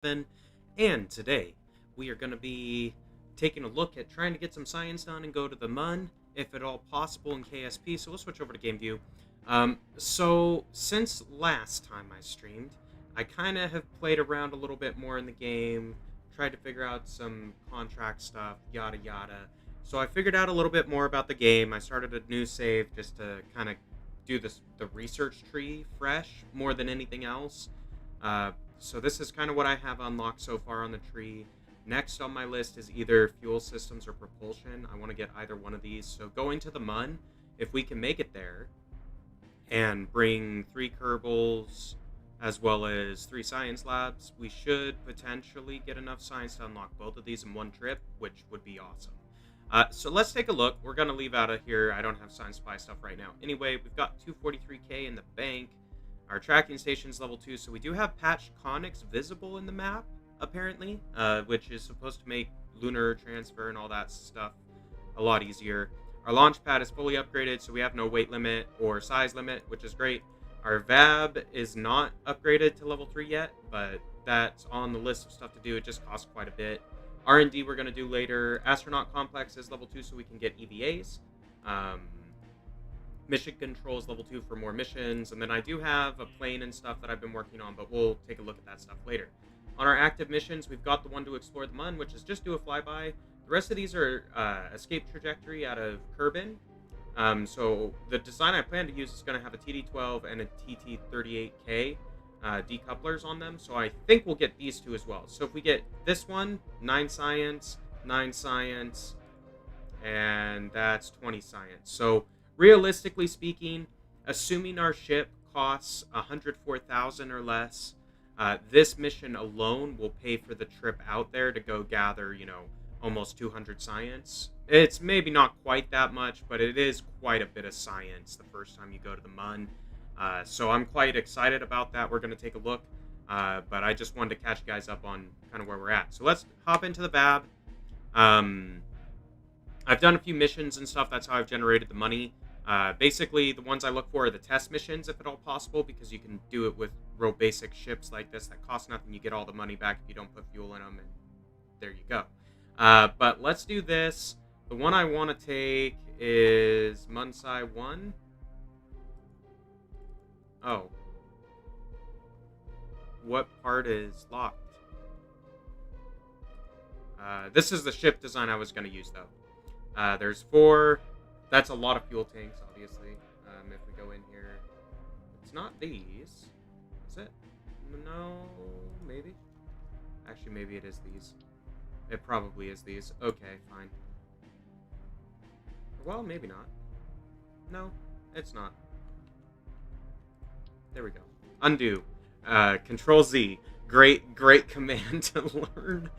And today we are going to be taking a look at trying to get some science done and go to the Mun, if at all possible, in KSP. So we'll switch over to game view. So since last time I streamed, I kind of have played around a little bit more in the game, tried to figure out some contract stuff, yada yada. So I figured out a little bit more about the game. I started a new save just to kind of do the research tree fresh more than anything else. So this is kind of what I have unlocked so far on the tree. Next on my list is either fuel systems or propulsion. I want to get either one of these. So going to the Mun, if we can make it there, and bring 3 Kerbals as well as 3 science labs, we should potentially get enough science to unlock both of these in one trip, which would be awesome. So let's take a look. We're going to leave out of here. I don't have science spy stuff right now. Anyway, we've got 243k in the bank. Our tracking station's level 2, so we do have patched conics visible in the map, apparently, which is supposed to make lunar transfer and all that stuff a lot easier. Our launch pad is fully upgraded, so we have no weight limit or size limit, which is great. Our VAB is not upgraded to level 3 yet, but that's on the list of stuff to do. It just costs quite a bit. R&D we're going to do later. Astronaut Complex is level 2, so we can get EVAs. Mission controls level 2 for more missions, and then I do have a plane and stuff that I've been working on, but we'll take a look at that stuff later. On our active missions, we've got the one to explore the Mun, which is just do a flyby. The rest of these are escape trajectory out of Kerbin. So the design I plan to use is going to have a TD12 and a TT38K decouplers on them. So I think we'll get these two as well. So if we get this one, 9 science, and that's 20 science. So realistically speaking, assuming our ship costs 104,000 or less, this mission alone will pay for the trip out there to go gather, almost 200 science. It's maybe not quite that much, but it is quite a bit of science the first time you go to the Mun. So I'm quite excited about that. We're going to take a look, but I just wanted to catch you guys up on kind of where we're at. So let's hop into the VAB. I've done a few missions and stuff. That's how I've generated the money. Basically, the ones I look for are the test missions, if at all possible, because you can do it with real basic ships like this that cost nothing. You get all the money back if you don't put fuel in them, and there you go. But let's do this. The one I want to take is Munsai 1. Oh. What part is locked? This is the ship design I was going to use, though. There's 4. That's a lot of fuel tanks, obviously. If we go in here, it's not these. Is it? No, maybe. Actually, maybe it is these. It probably is these. Okay, fine. Well, maybe not. No, it's not. There we go. Undo. Control Z. Great command to learn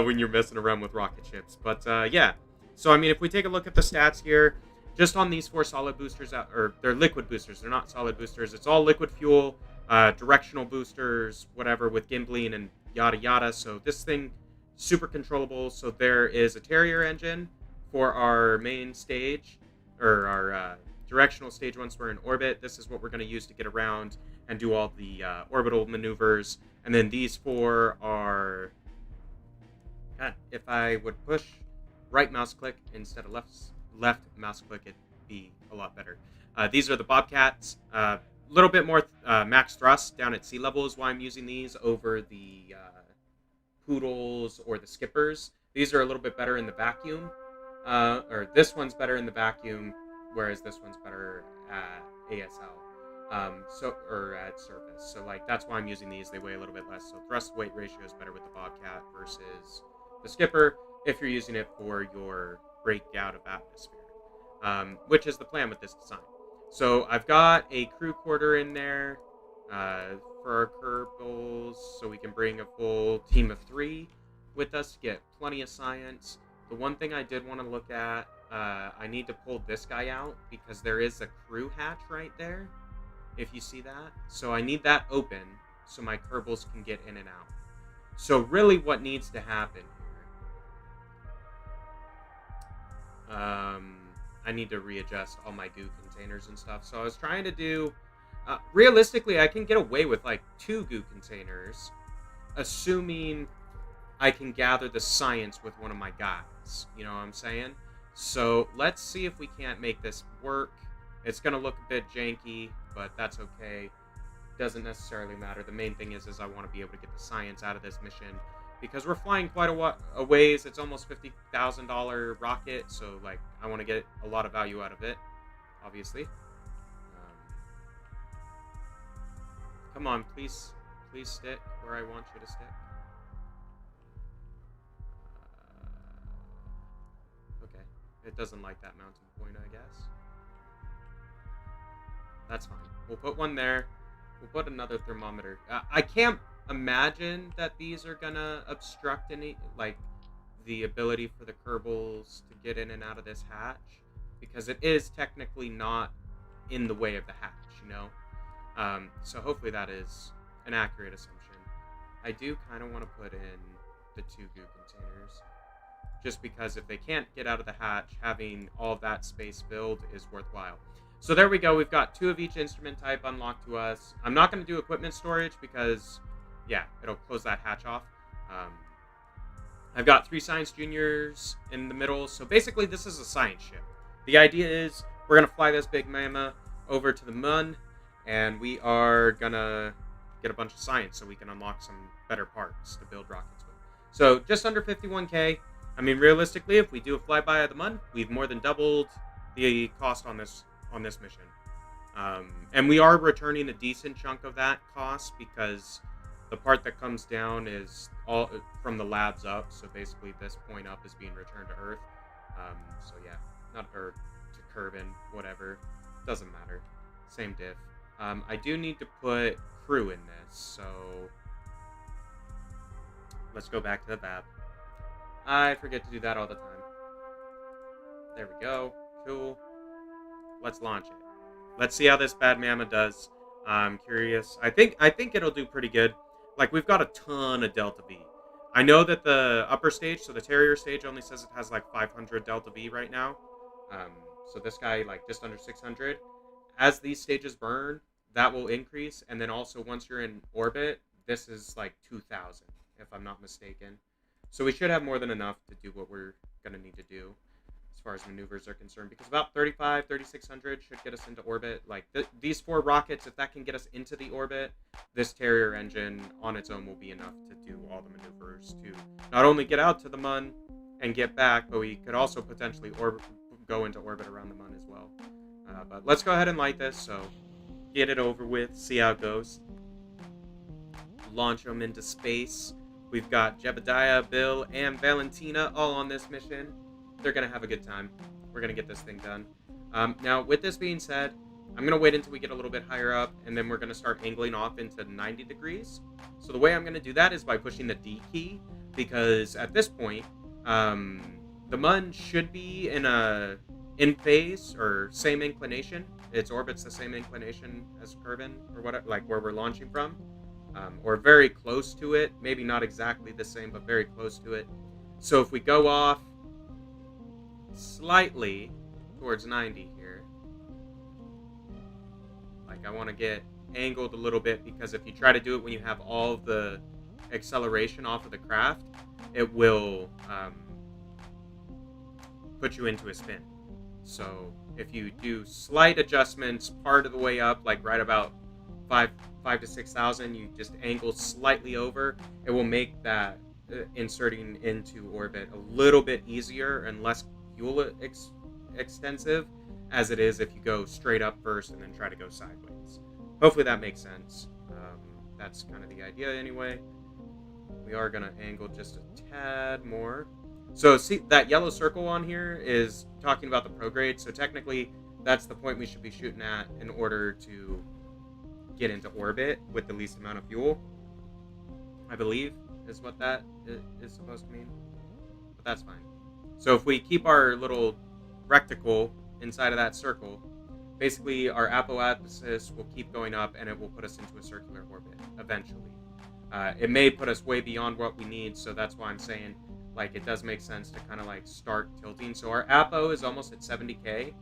when you're messing around with rocket ships. But yeah. So I mean, if we take a look at the stats here, just on these 4 solid boosters, or they're liquid boosters. They're not solid boosters. It's all liquid fuel, directional boosters, whatever, with gimbling and yada yada. So this thing, super controllable. So there is a Terrier engine for our main stage, or our directional stage once we're in orbit. This is what we're going to use to get around and do all the orbital maneuvers. And then these 4 are, if I would push right mouse click instead of left mouse click, it'd be a lot better. These are the Bobcats. Little bit more max thrust down at sea level is why I'm using these over the Poodles or the Skippers. These are a little bit better in the vacuum. Or this one's better in the vacuum, whereas this one's better at ASL. Or at surface. So like that's why I'm using these. They weigh a little bit less. So thrust weight ratio is better with the Bobcat versus the Skipper if you're using it for your breakout of atmosphere, which is the plan with this design. So I've got a crew quarter in there for our Kerbals, so we can bring a full team of 3 with us to get plenty of science. The one thing I did want to look at, I need to pull this guy out because there is a crew hatch right there, if you see that. So I need that open so my Kerbals can get in and out. So really what needs to happen I need to readjust all my goo containers and stuff. So I was trying to do, realistically, I can get away with like 2 goo containers assuming I can gather the science with one of my guys. You know what I'm saying? So let's see if we can't make this work. It's going to look a bit janky, but that's okay. Doesn't necessarily matter. The main thing is I want to be able to get the science out of this mission because we're flying quite a ways. It's almost $50,000 rocket, so like I want to get a lot of value out of it, obviously. Come on, please stick where I want you to stick. Okay, it doesn't like that mounting point, I guess. That's fine. We'll put one there. We'll put another thermometer. I can't imagine that these are gonna obstruct any, like, the ability for the Kerbals to get in and out of this hatch, because it is technically not in the way of the hatch, you know? So hopefully that is an accurate assumption. I do kind of want to put in the 2 goo containers, just because if they can't get out of the hatch, having all of that space filled is worthwhile. So there we go. We've got 2 of each instrument type unlocked to us. I'm not going to do equipment storage because, yeah, it'll close that hatch off. I've got 3 science juniors in the middle. So basically, this is a science ship. The idea is we're going to fly this big mama over to the moon, and we are going to get a bunch of science so we can unlock some better parts to build rockets with. So just under 51K. I mean, realistically, if we do a flyby of the moon, we've more than doubled the cost on this mission. And we are returning a decent chunk of that cost because the part that comes down is all from the labs up. So basically this point up is being returned to Earth. So yeah, not Earth, to Kerbin, whatever. Doesn't matter. Same diff. I do need to put crew in this. So let's go back to the VAB. I forget to do that all the time. There we go. Cool. Let's launch it. Let's see how this bad mama does. I'm curious. I think it'll do pretty good. Like, we've got a ton of Delta V. I know that the upper stage, so the Terrier stage, only says it has like 500 Delta V right now. So this guy, like, just under 600. As these stages burn, that will increase. And then also, once you're in orbit, this is like 2,000, if I'm not mistaken. So we should have more than enough to do what we're going to need to do as far as maneuvers are concerned, because about 3,600 should get us into orbit. Like, these 4 rockets, if that can get us into the orbit, this Terrier engine on its own will be enough to do all the maneuvers to not only get out to the Mun and get back, but we could also potentially go into orbit around the Mun as well. But let's go ahead and light this, so get it over with, see how it goes. Launch them into space. We've got Jebediah, Bill, and Valentina all on this mission. They're going to have a good time. We're going to get this thing done. Now, with this being said, I'm going to wait until we get a little bit higher up, and then we're going to start angling off into 90 degrees. So the way I'm going to do that is by pushing the D key, because at this point, the Mun should be in phase, or same inclination. Its orbit's the same inclination as Kerbin, or whatever, like where we're launching from. Or very close to it. Maybe not exactly the same, but very close to it. So if we go off slightly towards 90 here, like, I want to get angled a little bit, because if you try to do it when you have all of the acceleration off of the craft, it will put you into a spin. So if you do slight adjustments part of the way up, like right about 5 to 6,000, you just angle slightly over, it will make that inserting into orbit a little bit easier and less fuel extensive as it is if you go straight up first and then try to go sideways. Hopefully that makes sense. That's kind of the idea anyway. We are going to angle just a tad more. So see, that yellow circle on here is talking about the prograde. So technically, that's the point we should be shooting at in order to get into orbit with the least amount of fuel, I believe, is what that is supposed to mean. But that's fine. So if we keep our little rectangle inside of that circle, basically our apoapsis will keep going up, and it will put us into a circular orbit eventually. It may put us way beyond what we need, so that's why I'm saying, like, it does make sense to kind of like start tilting. So our apo is almost at 70k.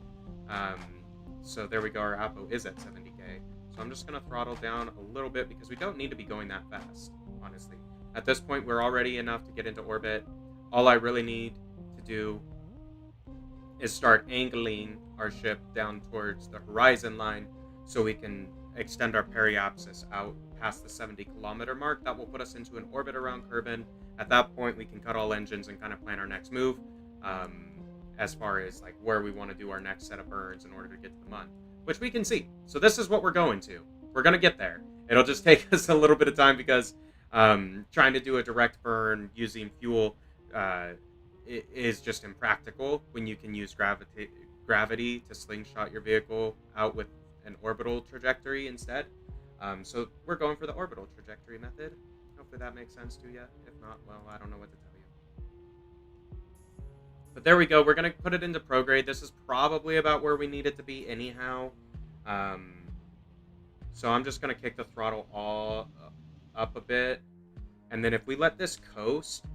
So there we go. Our apo is at 70k. So I'm just going to throttle down a little bit, because we don't need to be going that fast, honestly. At this point, we're already enough to get into orbit. All I really need to do is start angling our ship down towards the horizon line so we can extend our periapsis out past the 70-kilometer mark. That will put us into an orbit around Kerbin. At that point, we can cut all engines and kind of plan our next move, as far as like where we want to do our next set of burns in order to get to the Mun, which we can see. So this is what we're going to. We're going to get there. It'll just take us a little bit of time because trying to do a direct burn using fuel is just impractical when you can use gravity to slingshot your vehicle out with an orbital trajectory instead. So we're going for the orbital trajectory method. Hopefully that makes sense to you. If not, well, I don't know what to tell you. But there we go. We're going to put it into prograde. This is probably about where we need it to be anyhow. So I'm just going to kick the throttle all up a bit. And then if we let this coast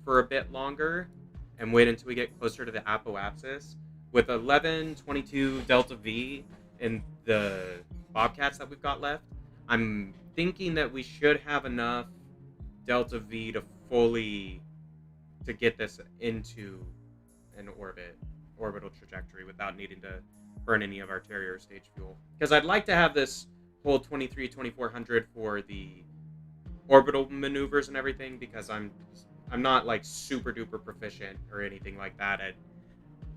for a bit longer and wait until we get closer to the apoapsis, with 1122 Delta V in the Bobcats that we've got left, I'm thinking that we should have enough Delta V to get this into an orbital trajectory without needing to burn any of our Terrier stage fuel. Because I'd like to have this whole 2400 for the orbital maneuvers and everything, because I'm not like super duper proficient or anything like that at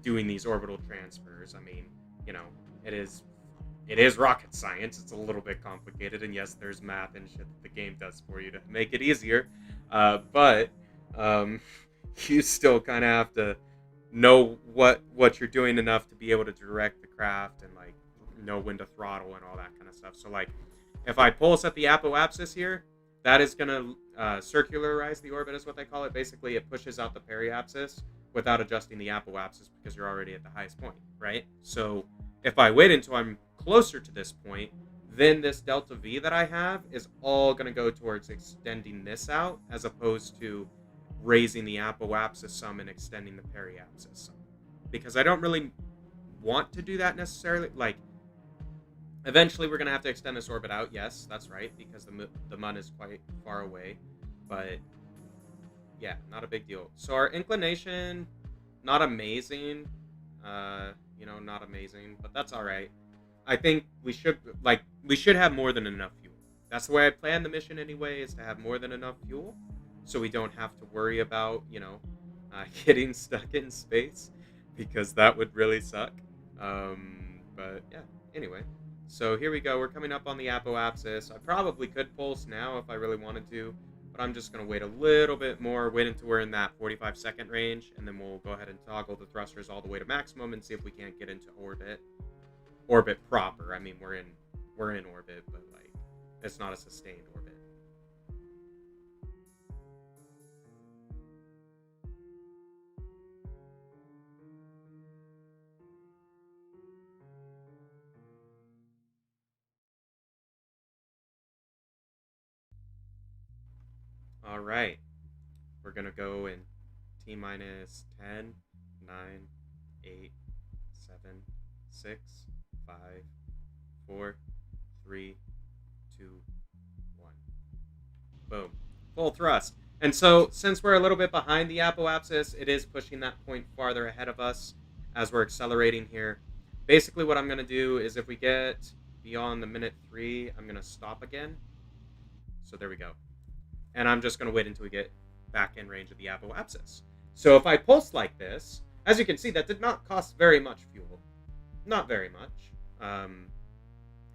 doing these orbital transfers. I mean, you know, it is rocket science. It's a little bit complicated, and yes, there's math and shit that the game does for you to make it easier. But you still kind of have to know what you're doing enough to be able to direct the craft and like know when to throttle and all that kind of stuff. So like, if I pulse at the apoapsis here, that is going to circularize the orbit, is what they call it. Basically, it pushes out the periapsis without adjusting the apoapsis because you're already at the highest point, right? So if I wait until I'm closer to this point, then this delta V that I have is all going to go towards extending this out as opposed to raising the apoapsis some and extending the periapsis some. Because I don't really want to do that necessarily. Like, eventually we're going to have to extend this orbit out. Yes, that's right, because the Mun is quite far away. But yeah, not a big deal. So our inclination, not amazing. Not amazing, but that's all right. I think we should have more than enough fuel. That's the way I plan the mission anyway, is to have more than enough fuel, so we don't have to worry about, getting stuck in space, because that would really suck. But yeah, anyway. So here we go. We're coming up on the apoapsis. I probably could pulse now if I really wanted to, but I'm just going to wait a little bit more, wait until we're in that 45-second range, and then we'll go ahead and toggle the thrusters all the way to maximum and see if we can't get into orbit. Orbit proper. I mean, we're in orbit, but like, it's not a sustained orbit. All right. We're going to go in T-minus 10, 9, 8, 7, 6, 5, 4, 3, 2, 1. Boom. Full thrust. And so, since we're a little bit behind the apoapsis, it is pushing that point farther ahead of us as we're accelerating here. Basically, what I'm going to do is if we get beyond the minute 3, I'm going to stop again. So there we go. And I'm just going to wait until we get back in range of the apoapsis. So if I pulse like this, as you can see, that did not cost very much fuel. Not very much.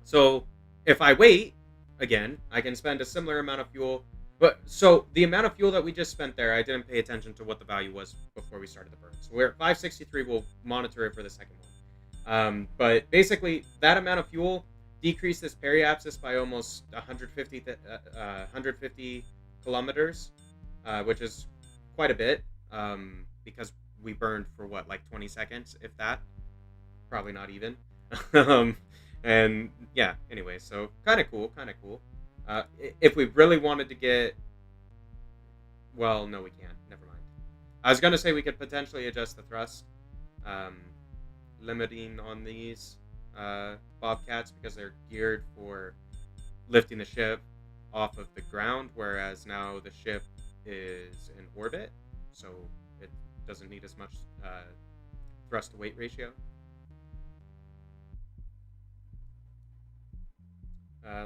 So if I wait, again, I can spend a similar amount of fuel. But so the amount of fuel that we just spent there, I didn't pay attention to what the value was before we started the burn. So we're at 563. We'll monitor it for the second one. But basically, that amount of fuel decreased this periapsis by almost 150 kilometers, which is quite a bit, because we burned for what, like 20 seconds, if that. Probably not even. And yeah, anyway, so kind of cool. If we really wanted to get, well, no, we can't. Never mind. I was gonna say we could potentially adjust the thrust, limiting on these Bobcats because they're geared for lifting the ship off of the ground, whereas now the ship is in orbit, so it doesn't need as much thrust to weight ratio.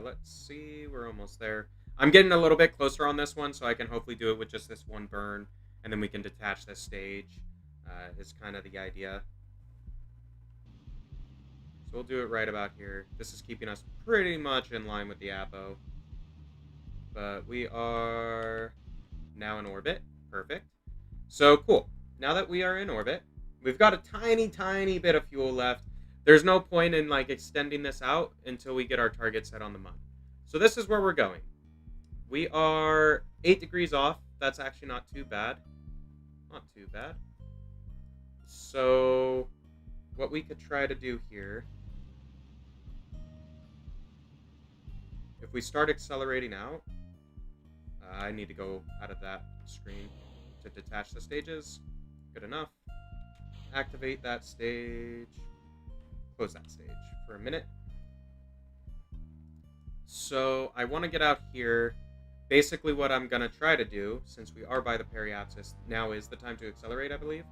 Let's see, we're almost there. I'm getting a little bit closer on this one, so I can hopefully do it with just this one burn, and then we can detach this stage, is kind of the idea. So we'll do it right about here. This is keeping us pretty much in line with the Apo. But we are now in orbit. Perfect. So cool. Now that we are in orbit, we've got a tiny bit of fuel left. There's no point in like extending this out until we get our target set on the Mun. So this is where we're going. We are 8 degrees off. That's actually not too bad. Not too bad. So what we could try to do here, if we start accelerating out, I need to go out of that screen to detach the stages. Good enough. Activate that stage. Close that stage for a minute. So I want to get out here. Basically what I'm going to try to do, since we are by the periapsis, now is the time to accelerate, I believe.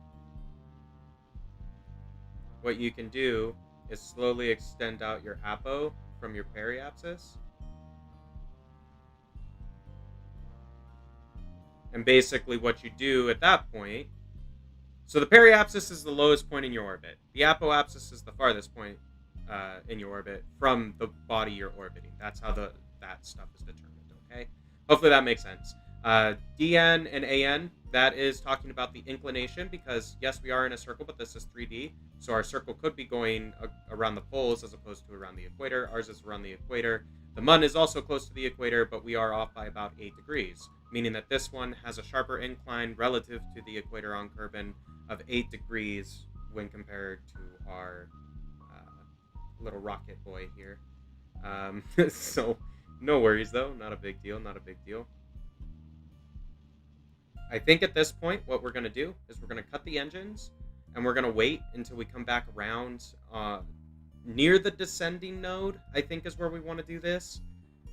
What you can do is slowly extend out your apo from your periapsis. And basically what you do at that point, so the periapsis is the lowest point in your orbit. The apoapsis is the farthest point in your orbit from the body you're orbiting. That's how that stuff is determined, okay? Hopefully that makes sense. DN and AN, that is talking about the inclination, because yes, we are in a circle, but this is 3D. So our circle could be going around the poles as opposed to around the equator. Ours is around the equator. The Mun is also close to the equator, but we are off by about 8 degrees, meaning that this one has a sharper incline relative to the equator on Kerbin of 8 degrees when compared to our little rocket boy here. So no worries though, not a big deal, not a big deal. I think at this point what we're going to do is we're going to cut the engines and we're going to wait until we come back around near the descending node, I think is where we want to do this.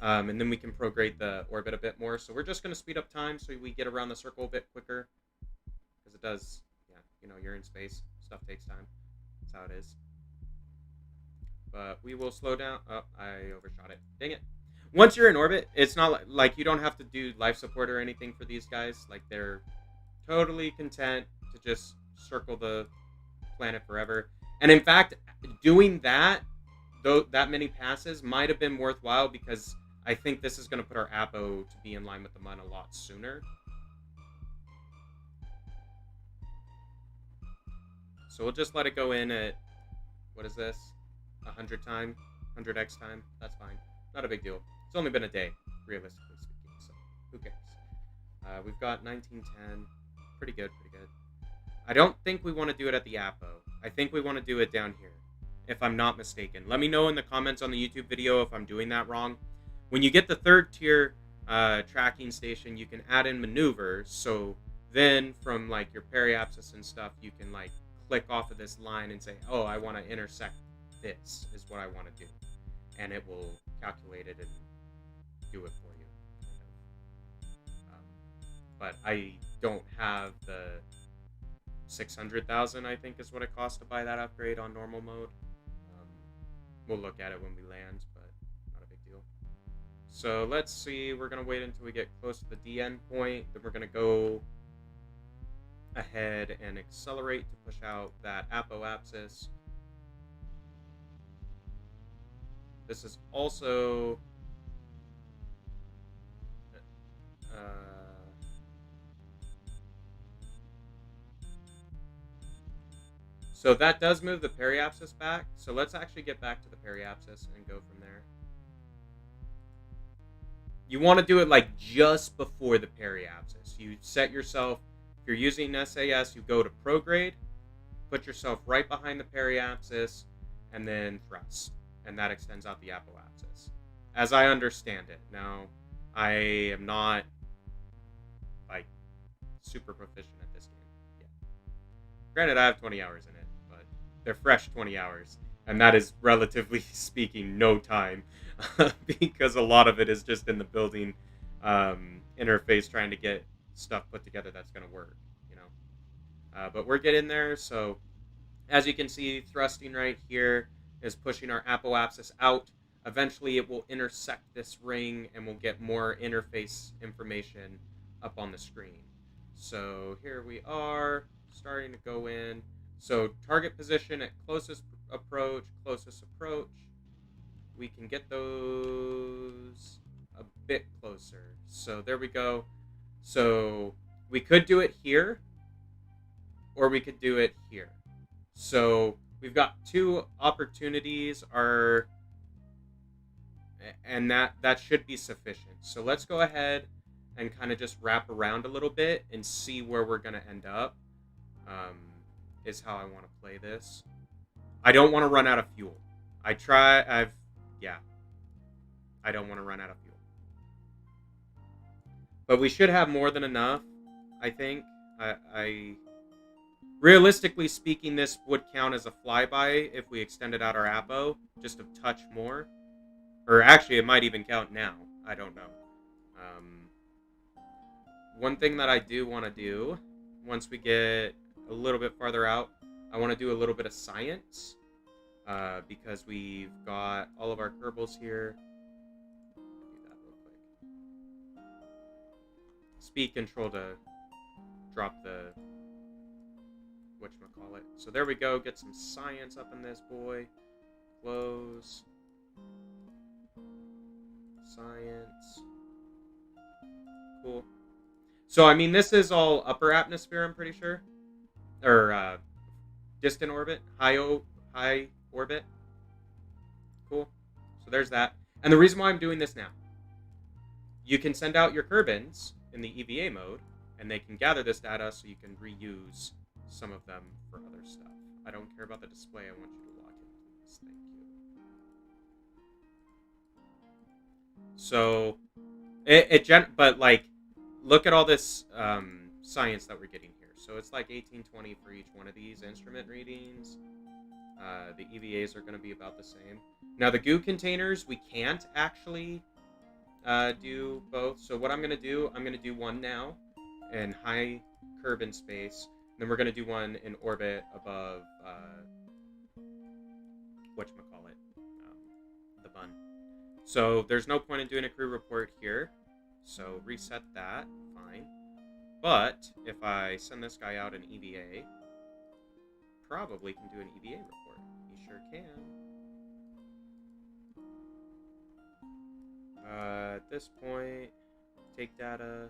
And then we can prograde the orbit a bit more. So we're just going to speed up time so we get around the circle a bit quicker. Because it does, yeah, you know, you're in space. Stuff takes time. That's how it is. But we will slow down. Oh, I overshot it. Dang it. Once you're in orbit, it's not like you don't have to do life support or anything for these guys. Like, they're totally content to just circle the planet forever. And in fact, doing that, though, that many passes might have been worthwhile, because I think this is going to put our apo to be in line with the Mun a lot sooner. So we'll just let it go in at, what is this? 100 time? 100x time? That's fine. Not a big deal. It's only been a day, realistically speaking, so who cares? We've got 1910. Pretty good, pretty good. I don't think we want to do it at the apo. I think we want to do it down here, if I'm not mistaken. Let me know in the comments on the YouTube video if I'm doing that wrong. When you get the 3rd tier tracking station, you can add in maneuvers. So then from like your periapsis and stuff, you can like click off of this line and say, oh, I want to intersect this is what I want to do. And it will calculate it and do it for you. But I don't have the 600,000, I think is what it costs to buy that upgrade on normal mode. We'll look at it when we land, but not a big deal. So let's see, we're going to wait until we get close to the DN point, then we're going to go ahead and accelerate to push out that apoapsis. This is also so that does move the periapsis back. So let's actually get back to the periapsis and go from there. You want to do it like just before the periapsis. You set yourself, if you're using SAS, you go to prograde, put yourself right behind the periapsis, and then thrust. And that extends out the apoapsis, as I understand it. Now, I am not like super proficient at this game yet. Granted, I have 20 hours in it, but they're fresh 20 hours, and that is, relatively speaking, no time, because a lot of it is just in the building interface trying to get stuff put together that's going to work, you know. But we're getting there. So as you can see, thrusting right here is pushing our apoapsis out. Eventually it will intersect this ring and we'll get more interface information up on the screen. So here we are, starting to go in. So target position at closest approach. We can get those a bit closer. So there we go. So we could do it here, or we could do it here. So we've got two opportunities, and that should be sufficient. So let's go ahead and kind of just wrap around a little bit and see where we're going to end up, is how I want to play this. I don't want to run out of fuel. I don't want to run out of fuel. But we should have more than enough, I think. Realistically speaking, this would count as a flyby if we extended out our apo just a touch more. Or actually, it might even count now. I don't know. One thing that I do want to do, once we get a little bit farther out, I want to do a little bit of science. Because we've got all of our Kerbals here. Do that real quick. Speed control to drop the whatchamacallit. So there we go. Get some science up in this boy. Close. Science. Cool. So, I mean, this is all upper atmosphere, I'm pretty sure. Or, distant orbit. High orbit. Cool. So there's that. And the reason why I'm doing this now. You can send out your Kerbins in the EVA mode, and they can gather this data so you can reuse some of them for other stuff. I don't care about the display. I want you to log in, please. Thank you. So, but like, look at all this science that we're getting here. So it's like 1820 for each one of these instrument readings. The EVAs are going to be about the same. Now the goo containers, we can't actually do both. So what I'm going to do one now in high Kerbal Space. Then we're going to do one in orbit above, whatchamacallit, the bun. So there's no point in doing a crew report here. So reset that, fine. But if I send this guy out an EVA, probably can do an EVA report. He sure can. At this point, take data.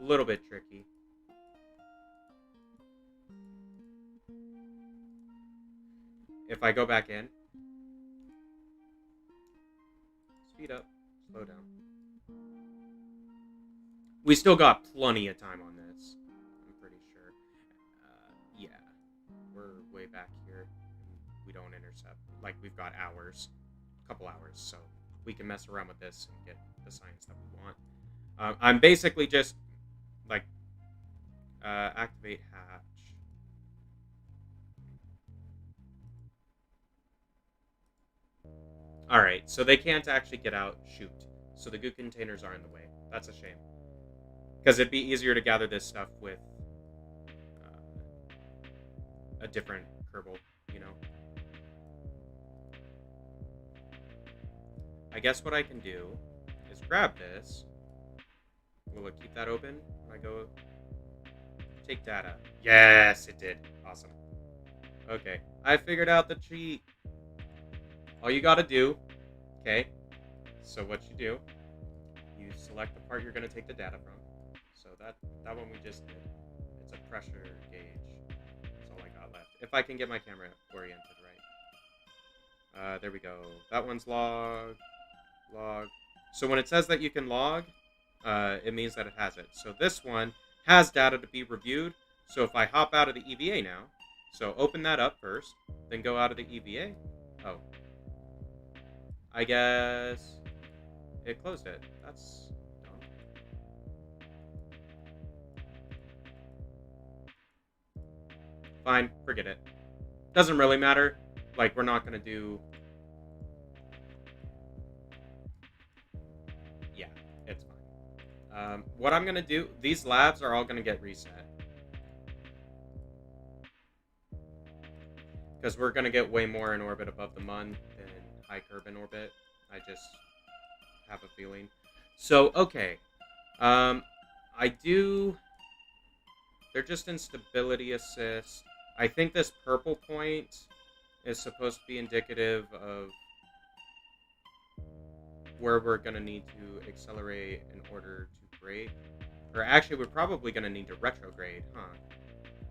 A little bit tricky. If I go back in, speed up, slow down. We still got plenty of time on this, I'm pretty sure. Yeah, we're way back here. We don't intercept. Like, we've got hours, a couple hours, so we can mess around with this and get the science that we want. I'm basically just, like, activate hatch. Alright, so they can't actually get out, shoot. So the goo containers are in the way. That's a shame. Because it'd be easier to gather this stuff with a different Kerbal, you know? I guess what I can do is grab this. Will it keep that open when I go take data? Yes, it did. Awesome. Okay, I figured out the cheat. All you gotta do, okay, so what you do, you select the part you're gonna take the data from. So that one we just did. It's a pressure gauge. That's all I got left. If I can get my camera oriented right. There we go. That one's log. So when it says that you can log, it means that it has it. So this one has data to be reviewed. So if I hop out of the EVA now, so open that up first, then go out of the EVA. Oh. I guess it closed it. That's dumb. Fine, forget it. Doesn't really matter. Like, we're not going to do... What I'm going to do, these labs are all going to get reset. Because we're going to get way more in orbit above the Mun than high Kerb in orbit. I just have a feeling. So, okay. I do... They're just Instability Assist. I think this purple point is supposed to be indicative of where we're going to need to accelerate in order to brake. Or actually, we're probably going to need to retrograde, huh?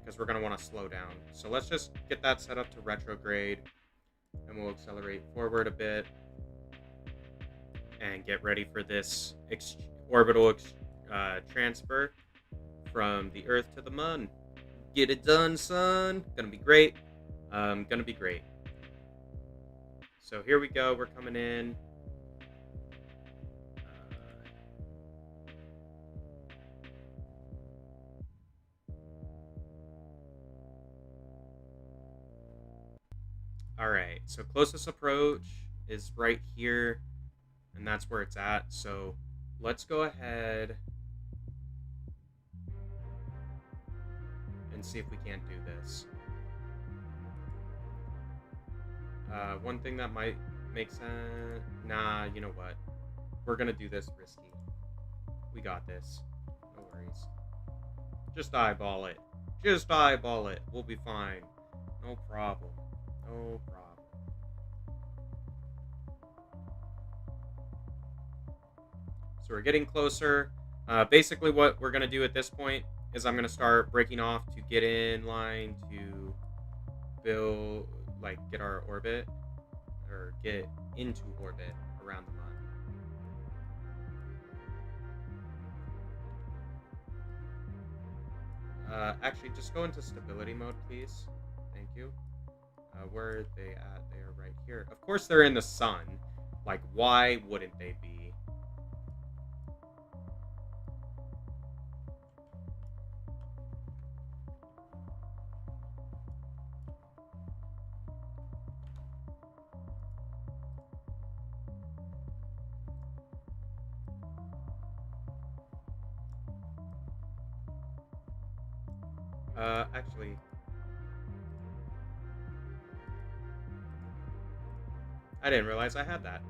Because we're going to want to slow down. So let's just get that set up to retrograde. And we'll accelerate forward a bit. And get ready for this orbital transfer from the Earth to the Mun. Get it done, son. Gonna be great. Gonna be great. So here we go. We're coming in. All right. So closest approach is right here, and that's where it's at. So let's go ahead and see if we can't do this. One thing that might make sense... Nah, you know what? We're gonna do this risky. We got this. No worries. Just eyeball it. Just eyeball it. We'll be fine. No problem. No problem. So we're getting closer. Basically what we're gonna do at this point is I'm gonna start breaking off to get in line to build, like, get our orbit, or get into orbit around the Mun. Actually, just go into stability mode, please. Thank you. Where are they at? They are right here. Of course they're in the sun. Like, why wouldn't they be? Actually, I didn't realize I had that.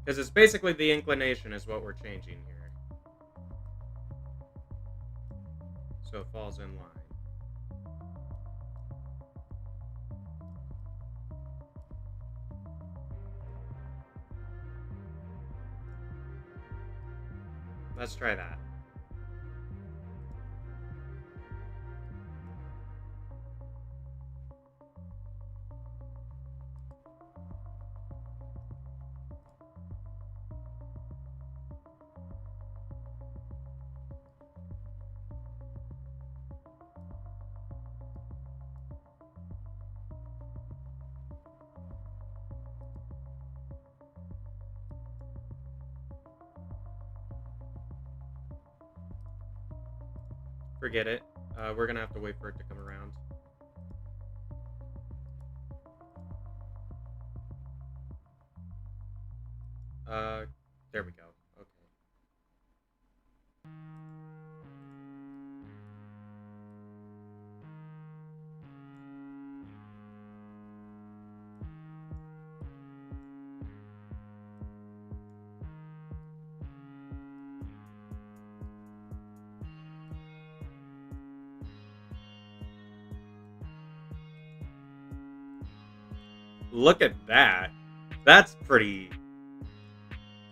Because it's basically the inclination is what we're changing here. So it falls in line. Let's try that. Forget it. We're gonna have to wait for it to come around. There we go. Okay. Look at that. That's pretty...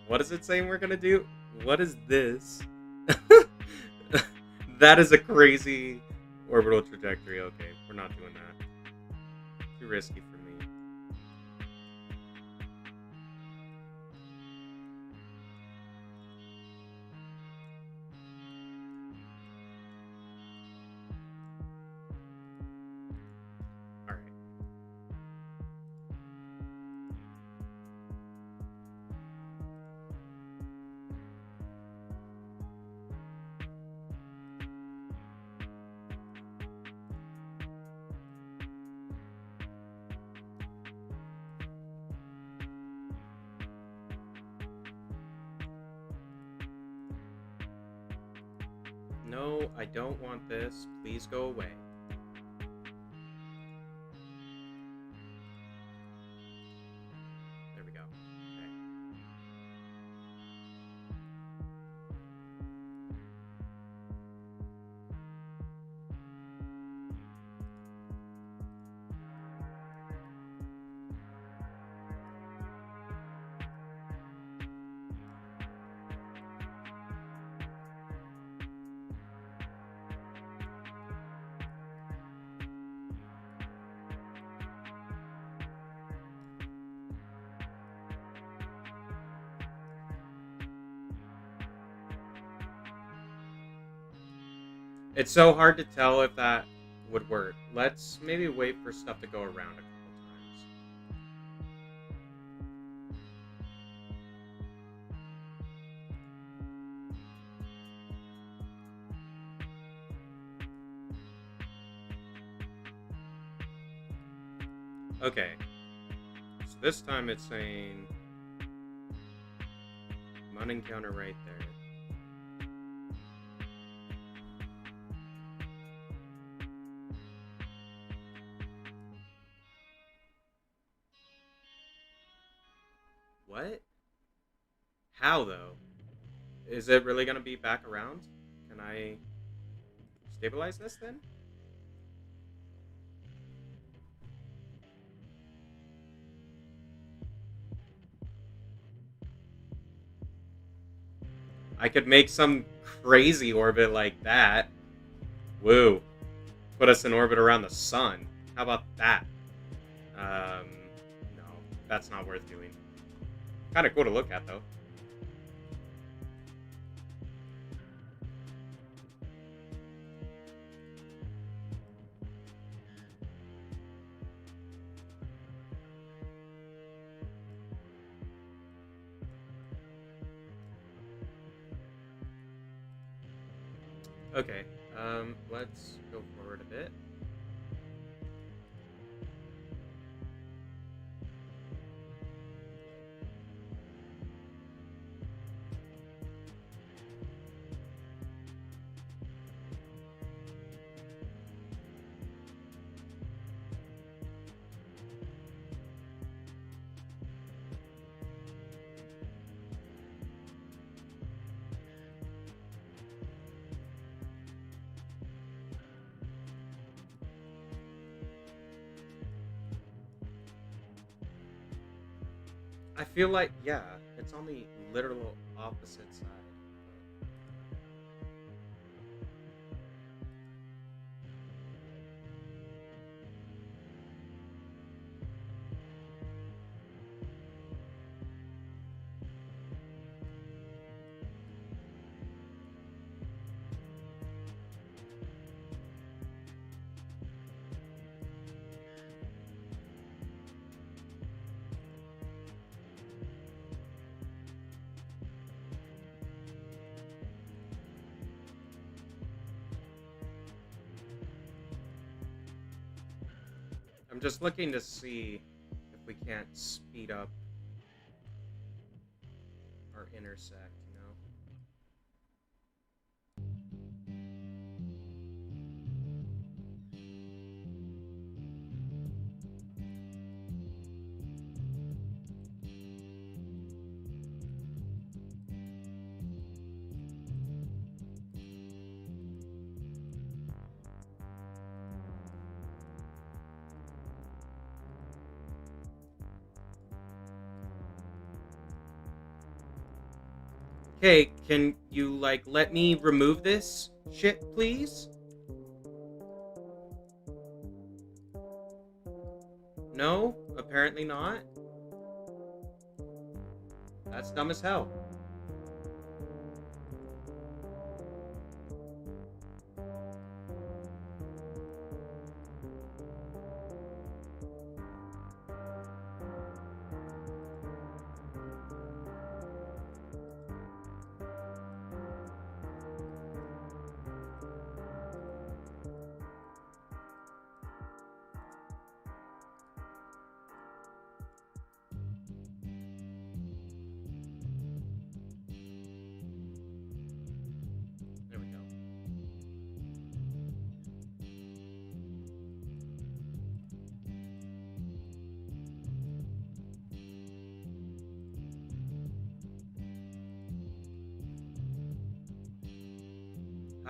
What is it saying we're gonna do? What is this? That is a crazy orbital trajectory. Okay, we're not doing that. Too risky for me. Alright. No, I don't want this. Please go away. There we go. Okay. It's so hard to tell if that would work. Let's maybe wait for stuff to go around a couple times. Okay. So this time it's saying Mun encounter right there. What? How though? Is it really gonna be back around? Can I stabilize this then? I could make some crazy orbit like that. Woo. Put us in orbit around the sun. How about that? No, that's not worth doing. Kind of cool to look at, though. Okay, let's go forward a bit. I feel like, yeah, it's on the literal opposite side. I'm just looking to see if we can't speed up our intersect, you know? Hey, can you, like, let me remove this shit, please? No? Apparently not? That's dumb as hell.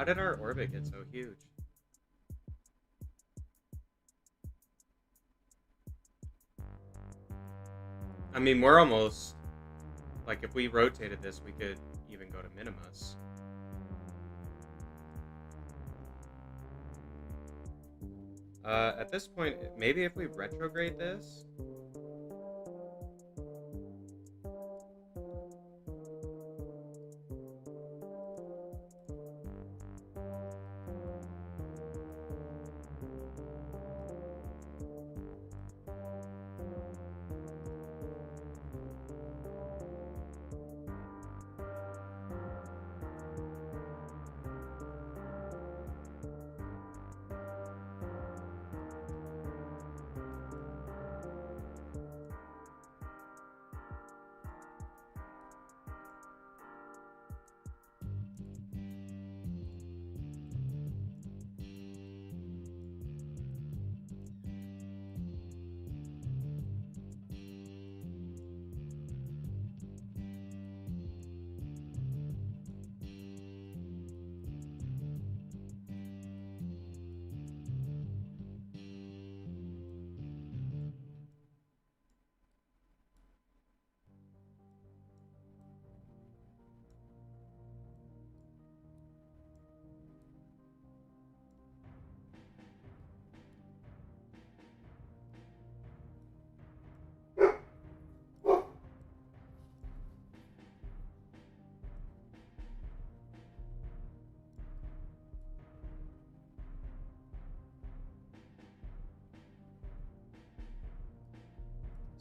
How did our orbit get so huge? I mean, we're almost... Like, if we rotated this, we could even go to Minimus. At this point, maybe if we retrograde this...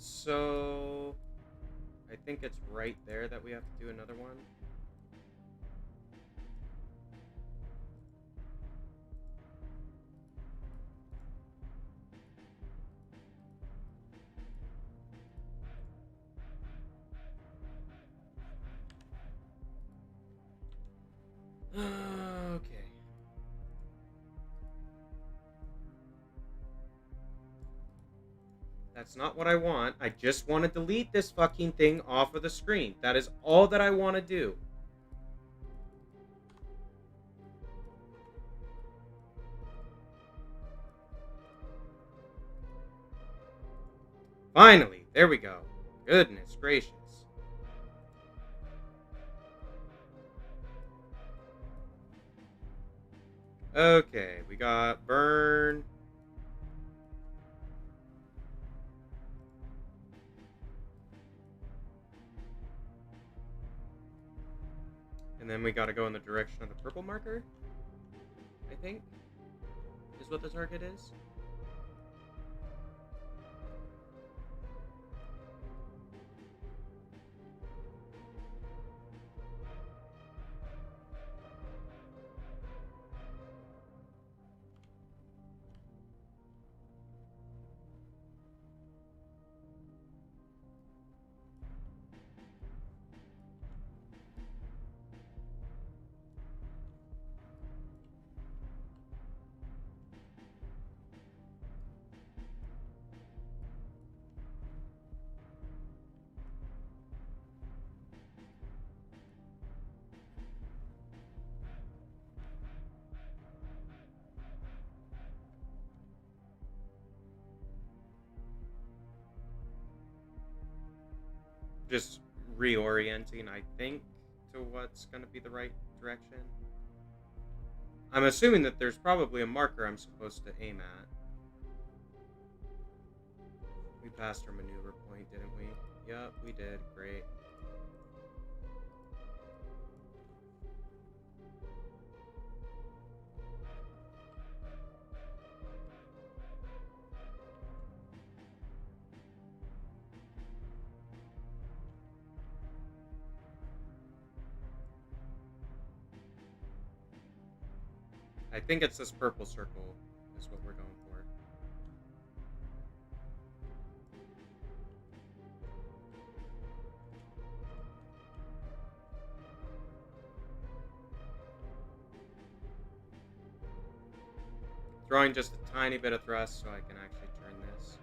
So... I think it's right there that we have to do another one. Okay. That's not what I want. I just want to delete this fucking thing off of the screen. That is all that I want to do. Finally, there we go. Goodness gracious. Okay, we got burn. And then we gotta go in the direction of the purple marker, I think, is what the target is. Just reorienting, I think, to what's going to be the right direction. I'm assuming that there's probably a marker I'm supposed to aim at. We passed our maneuver point, didn't we? Yep, we did. Great. I think it's this purple circle is what we're going for. Throwing just a tiny bit of thrust so I can actually turn this.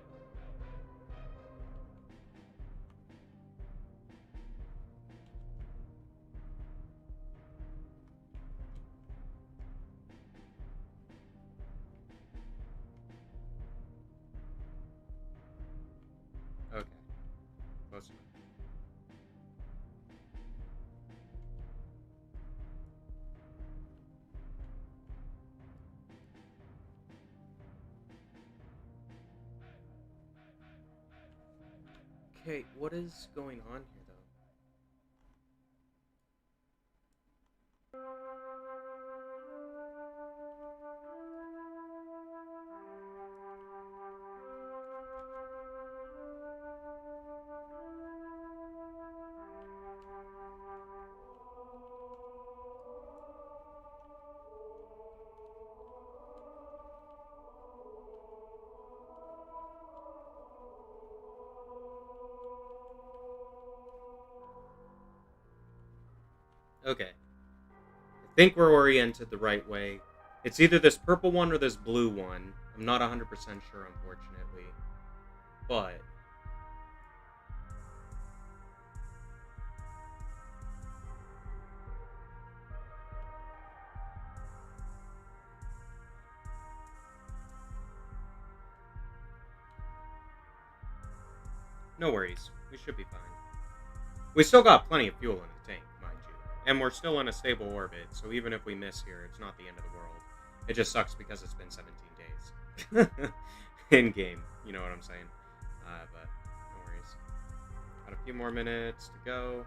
Okay, what is going on here, though? Okay. I think we're oriented the right way. It's either this purple one or this blue one. I'm not 100% sure, unfortunately. But no worries. We should be fine. We still got plenty of fuel in the tank, mind you. And we're still in a stable orbit, so even if we miss here, it's not the end of the world. It just sucks because it's been 17 days. In game, you know what I'm saying? But no worries. Got a few more minutes to go.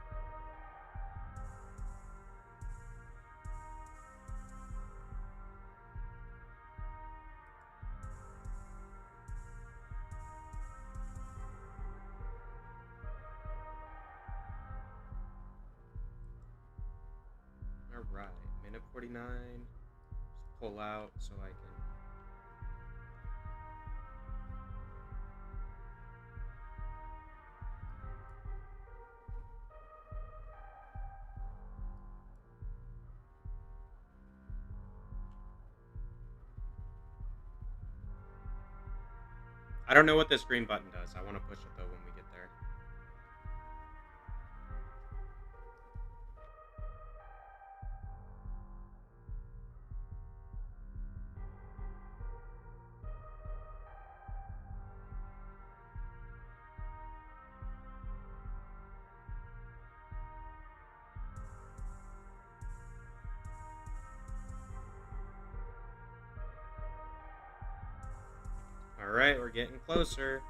Alright, minute 49. Just pull out so I can. I don't know what this green button does. I want to push it though when we get there. Alright, we're getting closer.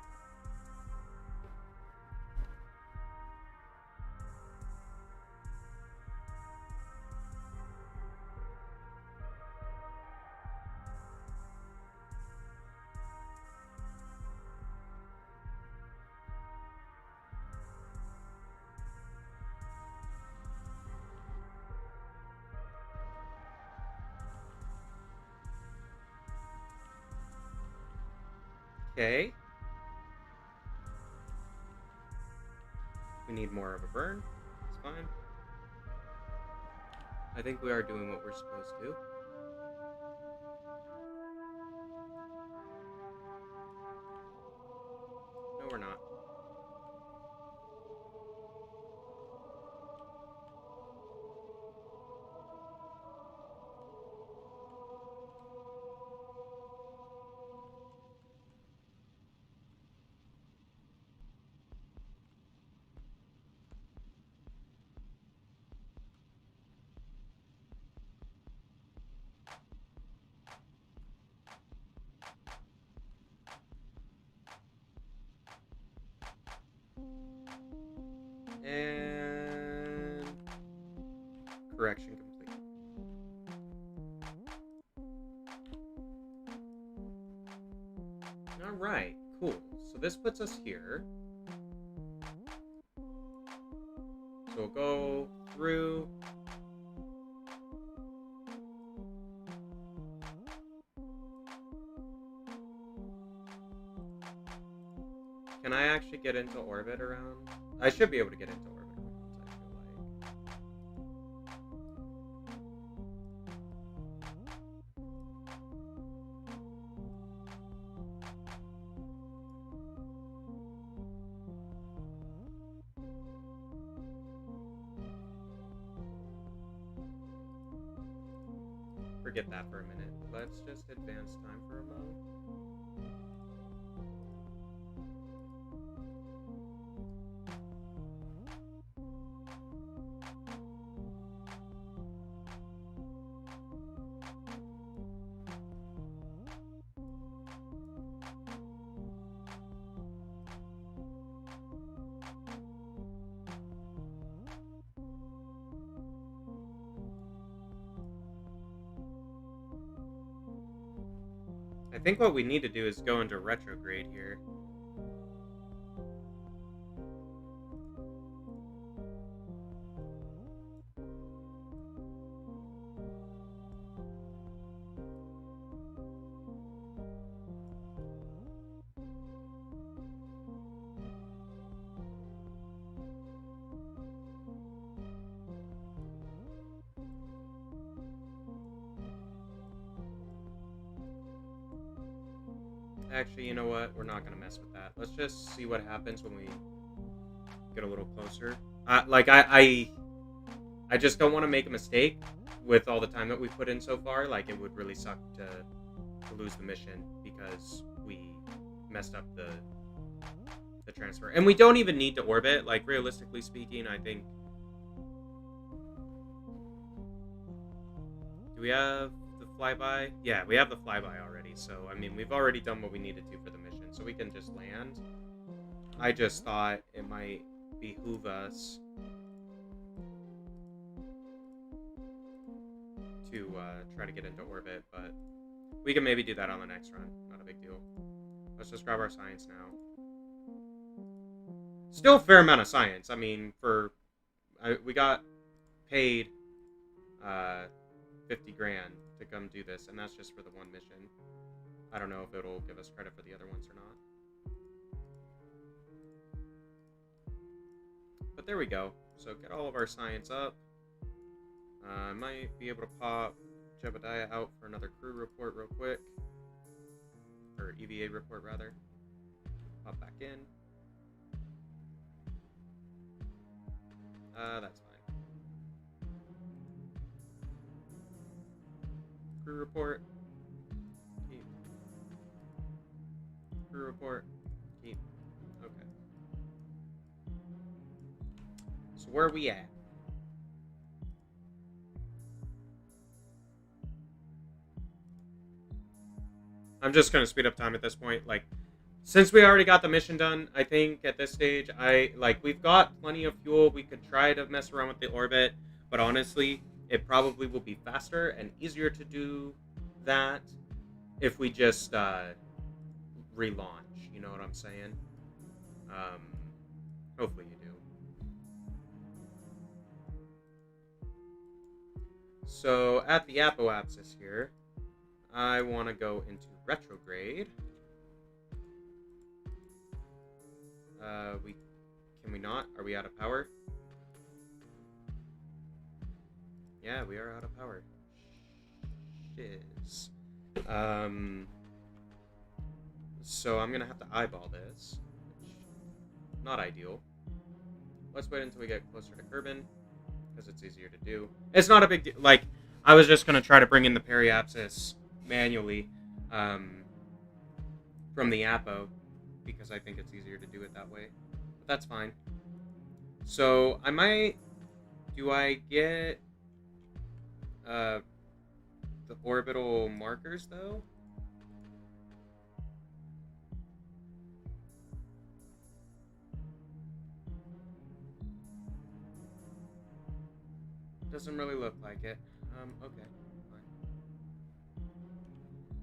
Okay. We need more of a burn. It's fine. I think we are doing what we're supposed to. No, we're not. And correction complete. Alright, cool. So this puts us here. So we'll go through. Can I actually get into orbit around? I should be able to get into orbit around, I feel like. Forget that for a minute. Let's just advance time for a moment. I think what we need to do is go into retrograde here. Actually, you know what? We're not going to mess with that. Let's just see what happens when we get a little closer. I just don't want to make a mistake with all the time that we put in so far. Like, it would really suck to lose the mission because we messed up the transfer. And we don't even need to orbit. Like, realistically speaking, I think... Do we have the flyby? Yeah, we have the flyby already. So, I mean, we've already done what we needed to for the mission. So we can just land. I just thought it might behoove us to try to get into orbit, but we can maybe do that on the next run. Not a big deal. Let's just grab our science now. Still a fair amount of science. I mean, we got paid 50 grand to come do this, and that's just for the one mission. I don't know if it'll give us credit for the other ones or not. But there we go. So get all of our science up. I might be able to pop Jebediah out for another crew report real quick. Or EVA report, rather. Pop back in. That's fine. Crew report. Keep. Crew report. Keep. Okay. So where are we at? I'm just going to speed up time at this point. Like, since we already got the mission done, I think at this stage, we've got plenty of fuel. We could try to mess around with the orbit, but honestly, it probably will be faster and easier to do that if we just relaunch. You know what I'm saying? Hopefully you do. So at the apoapsis here, I want to go into retrograde. Can we not? Are we out of power? Yeah, we are out of power. Shiz. So I'm gonna have to eyeball this. Not ideal. Let's wait until we get closer to Kerbin, because it's easier to do. It's not a big deal. Like, I was just gonna try to bring in the periapsis manually from the apo, because I think it's easier to do it that way. But that's fine. So I might... Do I get the orbital markers, though? Doesn't really look like it. Okay, fine.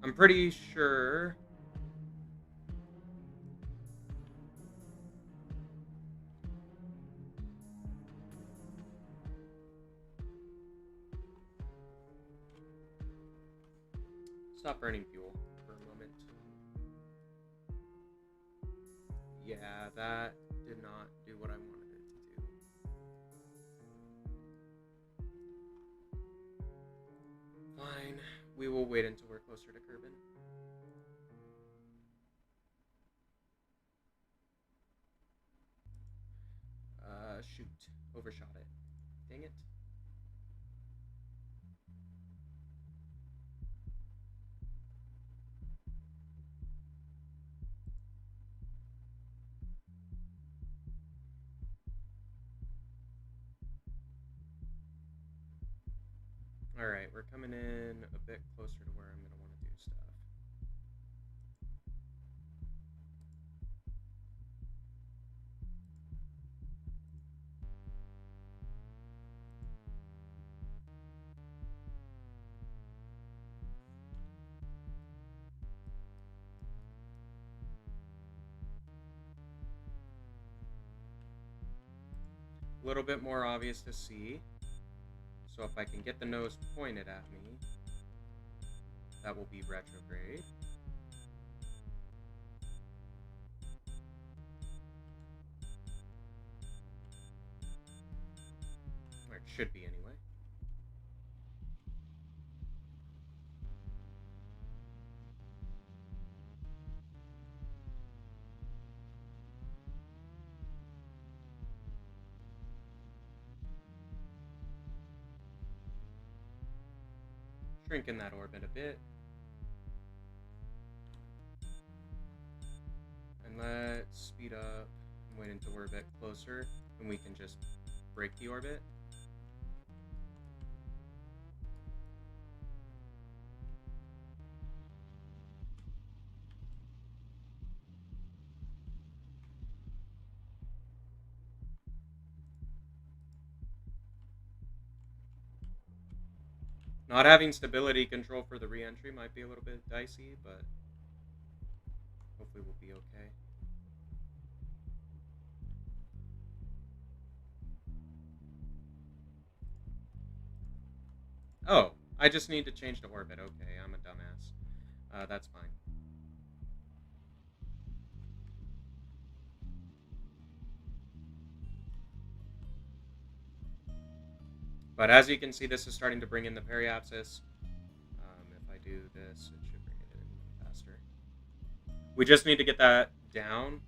I'm pretty sure... Stop burning fuel for a moment. Yeah, that did not do what I wanted it to do. Fine. We will wait until we're closer to Kerbin. Shoot. Overshot it. Dang it. Alright, we're coming in a bit closer to where I'm going to want to do stuff. a little bit more obvious to see. So if I can get the nose pointed at me, that will be retrograde. Or it should be anyway. Shrinking that orbit a bit. And let's speed up and wait until we're a bit closer, and we can just break the orbit. Not having stability control for the re-entry might be a little bit dicey, but hopefully we'll be okay. Oh, I just need to change the orbit. Okay, I'm a dumbass. That's fine. But as you can see, this is starting to bring in the periapsis. If I do this, it should bring it in faster. We just need to get that down.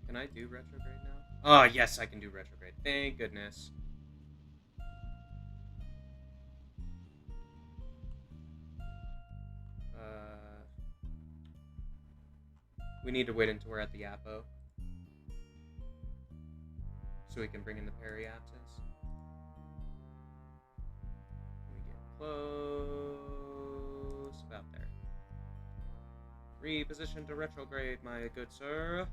Can I do retrograde now? Oh, yes, I can do retrograde. Thank goodness. We need to wait until we're at the apo, so we can bring in the periapsis. We get close, about there. Reposition to retrograde, my good sir.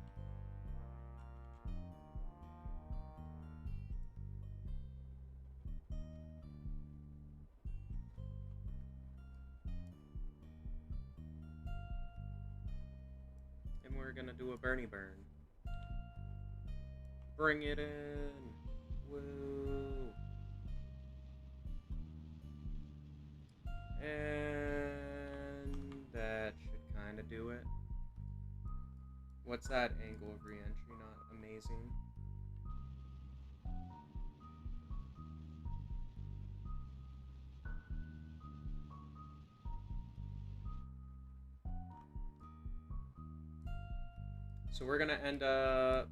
And we're gonna do a Bernie burn. Bring it in. Woo. And that should kind of do it. What's that angle of re-entry? Not amazing. So we're gonna end up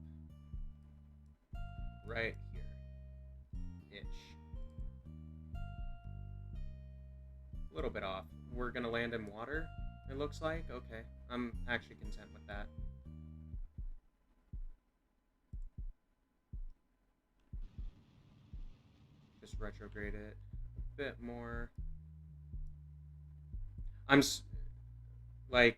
right here-ish. A little bit off. We're gonna land in water, it looks like. Okay, I'm actually content with that. Just retrograde it a bit more. Like,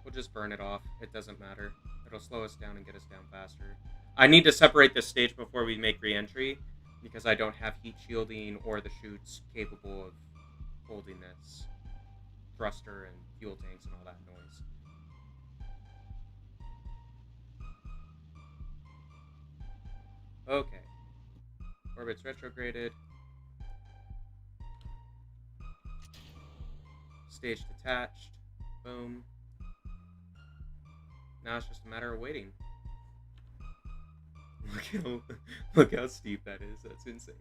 we'll just burn it off. It doesn't matter. It'll slow us down and get us down faster. I need to separate this stage before we make re-entry, because I don't have heat shielding or the chutes capable of holding this thruster and fuel tanks and all that noise. Okay. Orbit's retrograded. Stage detached. Boom. Now it's just a matter of waiting. Look how steep that is. That's insane.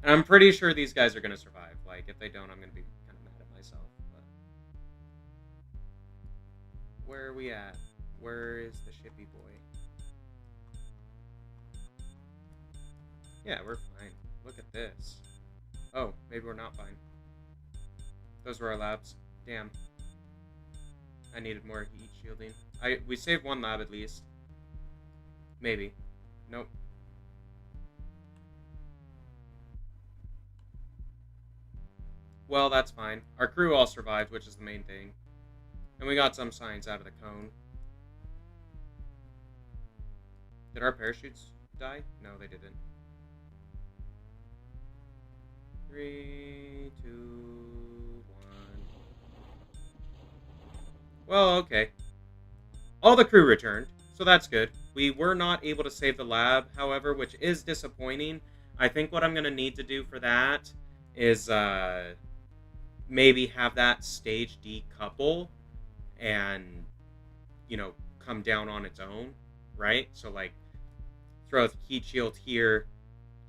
And I'm pretty sure these guys are going to survive. Like, if they don't, I'm going to be kind of mad at myself. But where are we at? Where is the shippy boy? Yeah, we're fine. Look at this. Oh, maybe we're not fine. Those were our labs. Damn. I needed more heat shielding. We saved one lab at least. Maybe. Nope. Well, that's fine. Our crew all survived, which is the main thing. And we got some science out of the cone. Did our parachutes die? No, they didn't. 3, 2, 1. Well, okay. All the crew returned, so that's good. We were not able to save the lab, however, which is disappointing. I think what I'm going to need to do for that is maybe have that stage decouple and, come down on its own, right? So, like, throw the heat shield here,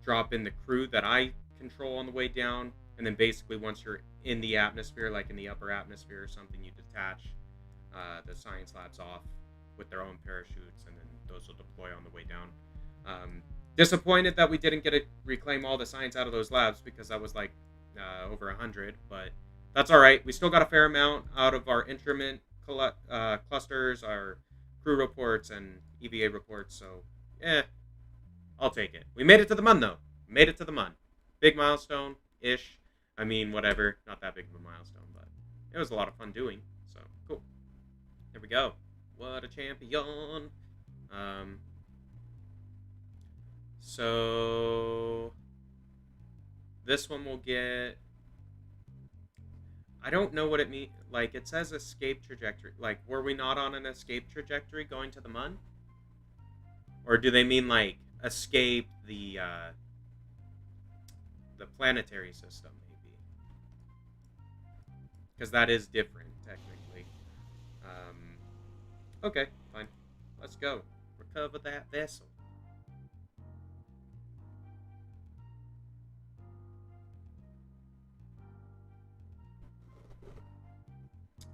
drop in the crew that I control on the way down, and then basically once you're in the atmosphere, like in the upper atmosphere or something, you detach the science labs off with their own parachutes, and then those will deploy on the way down. Disappointed that we didn't get to reclaim all the science out of those labs because that was like over 100, but that's all right. We still got a fair amount out of our instrument clusters, our crew reports, and EVA reports. So, I'll take it. We made it to the Mun, though. Made it to the Mun. Big milestone ish. I mean, whatever. Not that big of a milestone, but it was a lot of fun doing. So, cool. Here we go. What a champion. So this one will get. I don't know what it means. Like, it says escape trajectory. Like, were we not on an escape trajectory going to the Mun? Or do they mean, like, escape the planetary system, maybe? Because that is different, technically. Okay, fine. Let's go. Recover that vessel.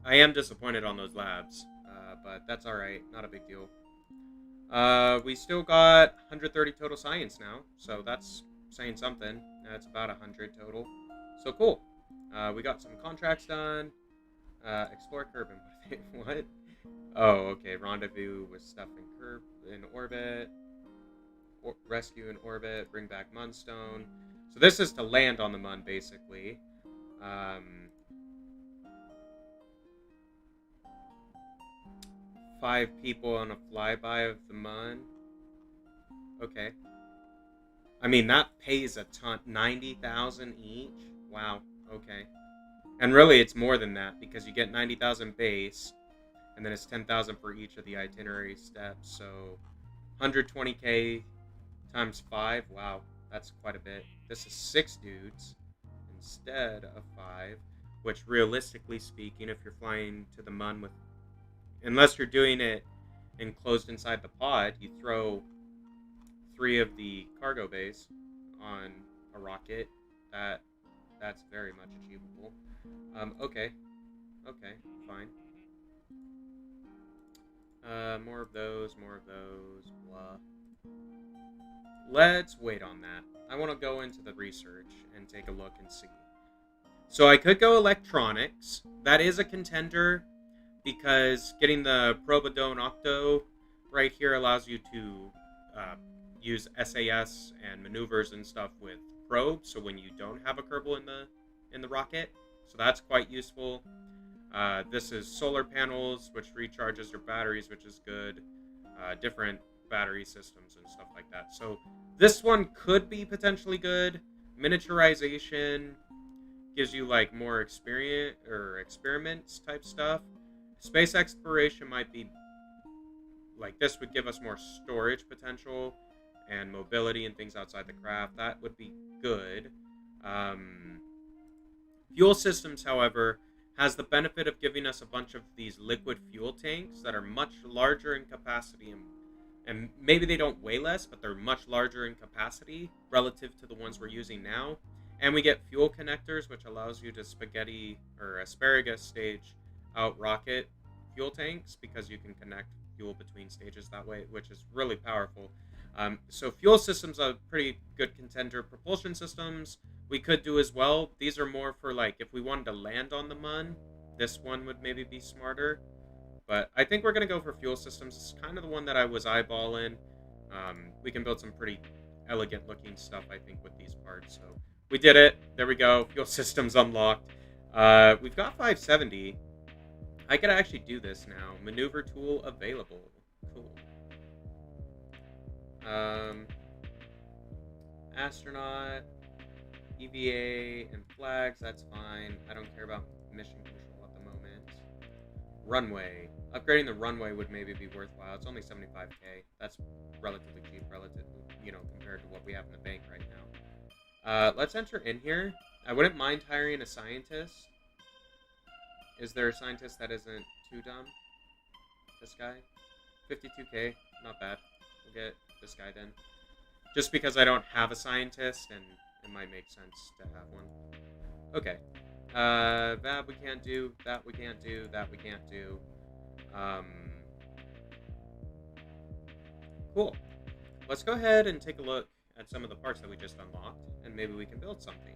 I am disappointed on those labs, but that's alright. Not a big deal. We still got 130 total science now, so that's saying something. That's about 100 total. So cool. We got some contracts done. Explore Kerbal. What? Oh, okay. Rendezvous with stuff in orbit. Rescue in orbit. Bring back Munstone. So this is to land on the Mun, basically. 5 people on a flyby of the Mun. Okay. I mean, that pays a ton. 90,000 each? Wow. Okay. And really, it's more than that because you get 90,000 base, and then it's 10,000 for each of the itinerary steps. So 120k times 5. Wow, that's quite a bit. This is 6 dudes instead of 5, which realistically speaking, if you're flying to the Mun with, unless you're doing it enclosed inside the pod, you throw 3 of the cargo bays on a rocket. That's very much achievable. Okay, fine. More of those, blah. Let's wait on that. I want to go into the research and take a look and see. So I could go electronics. That is a contender because getting the Probodone Octo right here allows you to use SAS and maneuvers and stuff with probes. So when you don't have a Kerbal in the rocket, so that's quite useful. This is solar panels, which recharges your batteries, which is good. Different battery systems and stuff like that. So this one could be potentially good. Miniaturization gives you like more experience or experiments type stuff. Space exploration might be like this would give us more storage potential and mobility and things outside the craft. That would be good. Fuel systems, however, has the benefit of giving us a bunch of these liquid fuel tanks that are much larger in capacity and maybe they don't weigh less, but they're much larger in capacity relative to the ones we're using now. And we get fuel connectors, which allows you to spaghetti or asparagus stage out rocket fuel tanks because you can connect fuel between stages that way, which is really powerful. So fuel systems are a pretty good contender. Propulsion systems we could do as well. These are more for like if we wanted to land on the Mun, this one would maybe be smarter. But I think we're going to go for fuel systems. It's kind of the one that I was eyeballing. We can build some pretty elegant looking stuff, I think, with these parts. So we did it. There we go. Fuel systems unlocked. We've got 570. I could actually do this now. Maneuver tool available. Cool. Astronaut, EVA, and flags. That's fine. I don't care about mission control at the moment. Runway. Upgrading the runway would maybe be worthwhile. It's only 75k. That's relatively cheap, compared to what we have in the bank right now. Let's enter in here. I wouldn't mind hiring a scientist. Is there a scientist that isn't too dumb? This guy? 52k. Not bad. We'll get this guy then. Just because I don't have a scientist, and it might make sense to have one. Okay. That we can't do. That we can't do. That we can't do. Cool. Let's go ahead and take a look at some of the parts that we just unlocked, and maybe we can build something.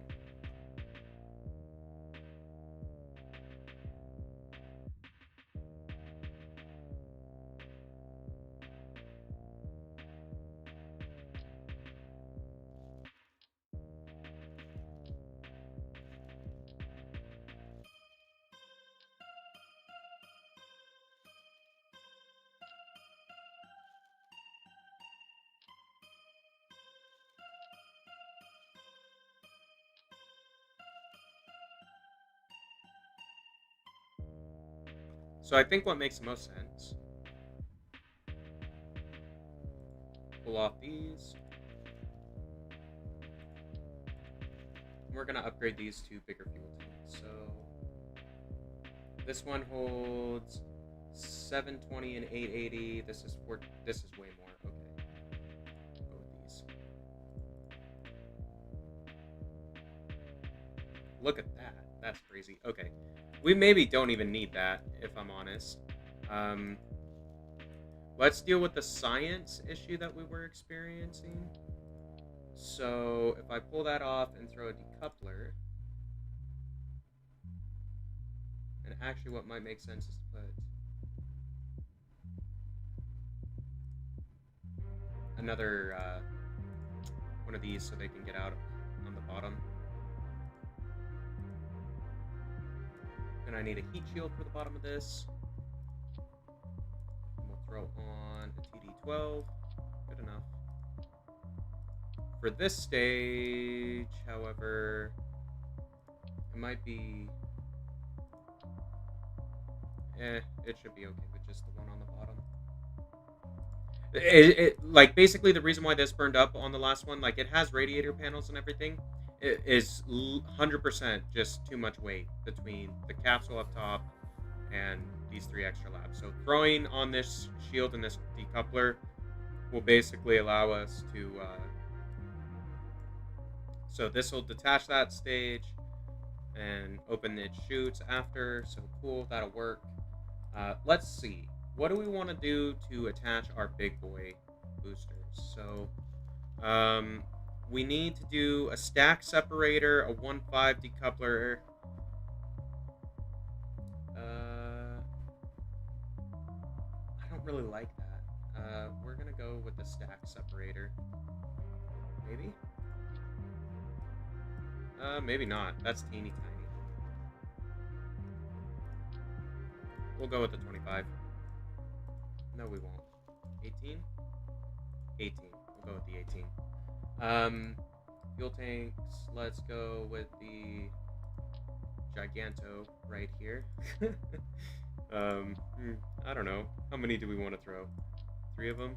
So I think what makes the most sense, pull off these. We're going to upgrade these to bigger fuel tanks. So this one holds 720 and 880. This is way more. Okay. Go with these. Look at that. That's crazy. Okay. We maybe don't even need that, if I'm honest. Let's deal with the science issue that we were experiencing. So if I pull that off and throw a decoupler, and actually what might make sense is to put another one of these so they can get out on the bottom. And I need a heat shield for the bottom of this. And we'll throw on a TD12. Good enough. For this stage, however, it might be... it should be okay with just the one on the bottom. Like, basically the reason why this burned up on the last one, like, it has radiator panels and everything. It is 100% just too much weight between the capsule up top and these 3 extra labs. So throwing on this shield and this decoupler will basically allow us to... so this will detach that stage and open its chutes after. So cool, that'll work. Let's see. What do we want to do to attach our big boy boosters? So... we need to do a stack separator, a 1.5 decoupler. I don't really like that. We're gonna go with the stack separator. Maybe? Maybe not. That's teeny tiny. We'll go with the 25. No, we won't. 18? 18. We'll go with the 18. Fuel tanks, let's go with the Giganto right here. I don't know. How many do we want to throw? 3 of them?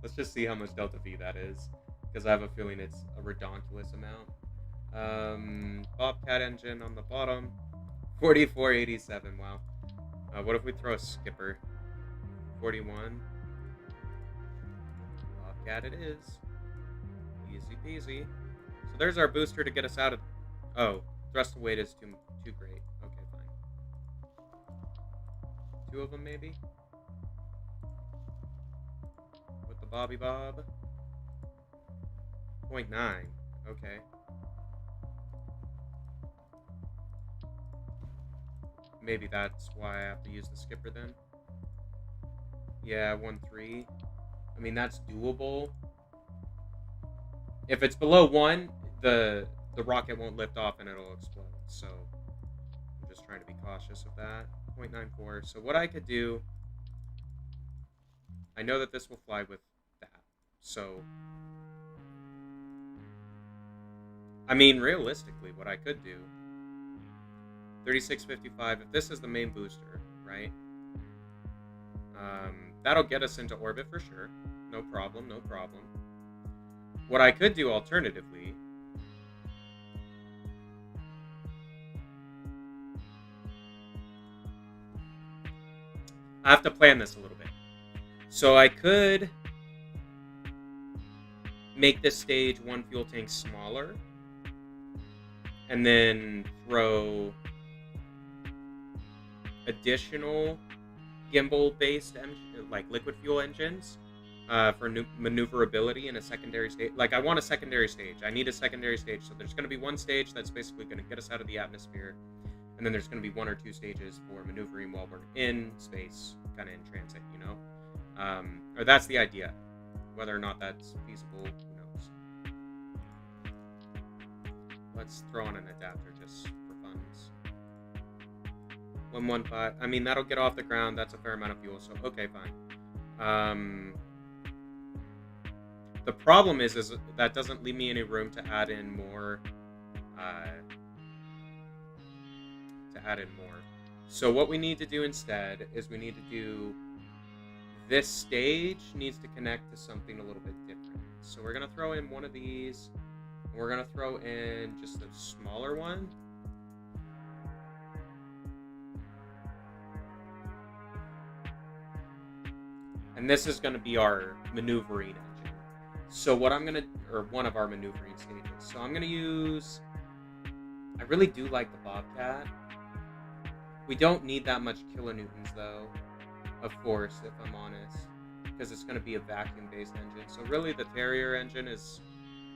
Let's just see how much Delta V that is, because I have a feeling it's a redonkulous amount. Bobcat engine on the bottom. 4487, wow. What if we throw a skipper? 41. Bobcat it is. Easy peasy. So there's our booster to get us out of... Oh, thrust to weight is too great. Okay, fine. 2 of them, maybe? With the Bobby Bob. 0.9. Okay. Maybe that's why I have to use the skipper then. Yeah, 1.3. I mean, that's doable. If it's below 1, the rocket won't lift off and it'll explode. So I'm just trying to be cautious of that. 0.94. So what I could do, I know that this will fly with that. So, I mean, realistically, what I could do, 3655, if this is the main booster, right? That'll get us into orbit for sure. No problem, no problem. What I could do alternatively... I have to plan this a little bit. So I could make this stage one fuel tank smaller, and then throw additional gimbal-based like liquid fuel engines for maneuverability in a secondary stage. Like, I want a secondary stage. I need a secondary stage. So there's going to be one stage that's basically going to get us out of the atmosphere, and then there's going to be 1 or 2 stages for maneuvering while we're in space, kind of in transit, you know? Or that's the idea. Whether or not that's feasible, who knows? Let's throw on an adapter just for funds. 115. I mean, that'll get off the ground. That's a fair amount of fuel, so okay, fine. The problem is that doesn't leave me any room to add in more. So what we need to do instead is we need to do... This stage needs to connect to something a little bit different. So we're going to throw in one of these. And we're going to throw in just a smaller one. And this is going to be our maneuvering engine. So what I'm going to... Or one of our maneuvering stages. So I'm going to use... I really do like the Bobcat. We don't need that much kilonewtons, though, of force, if I'm honest, because it's going to be a vacuum-based engine. So really, the Terrier engine is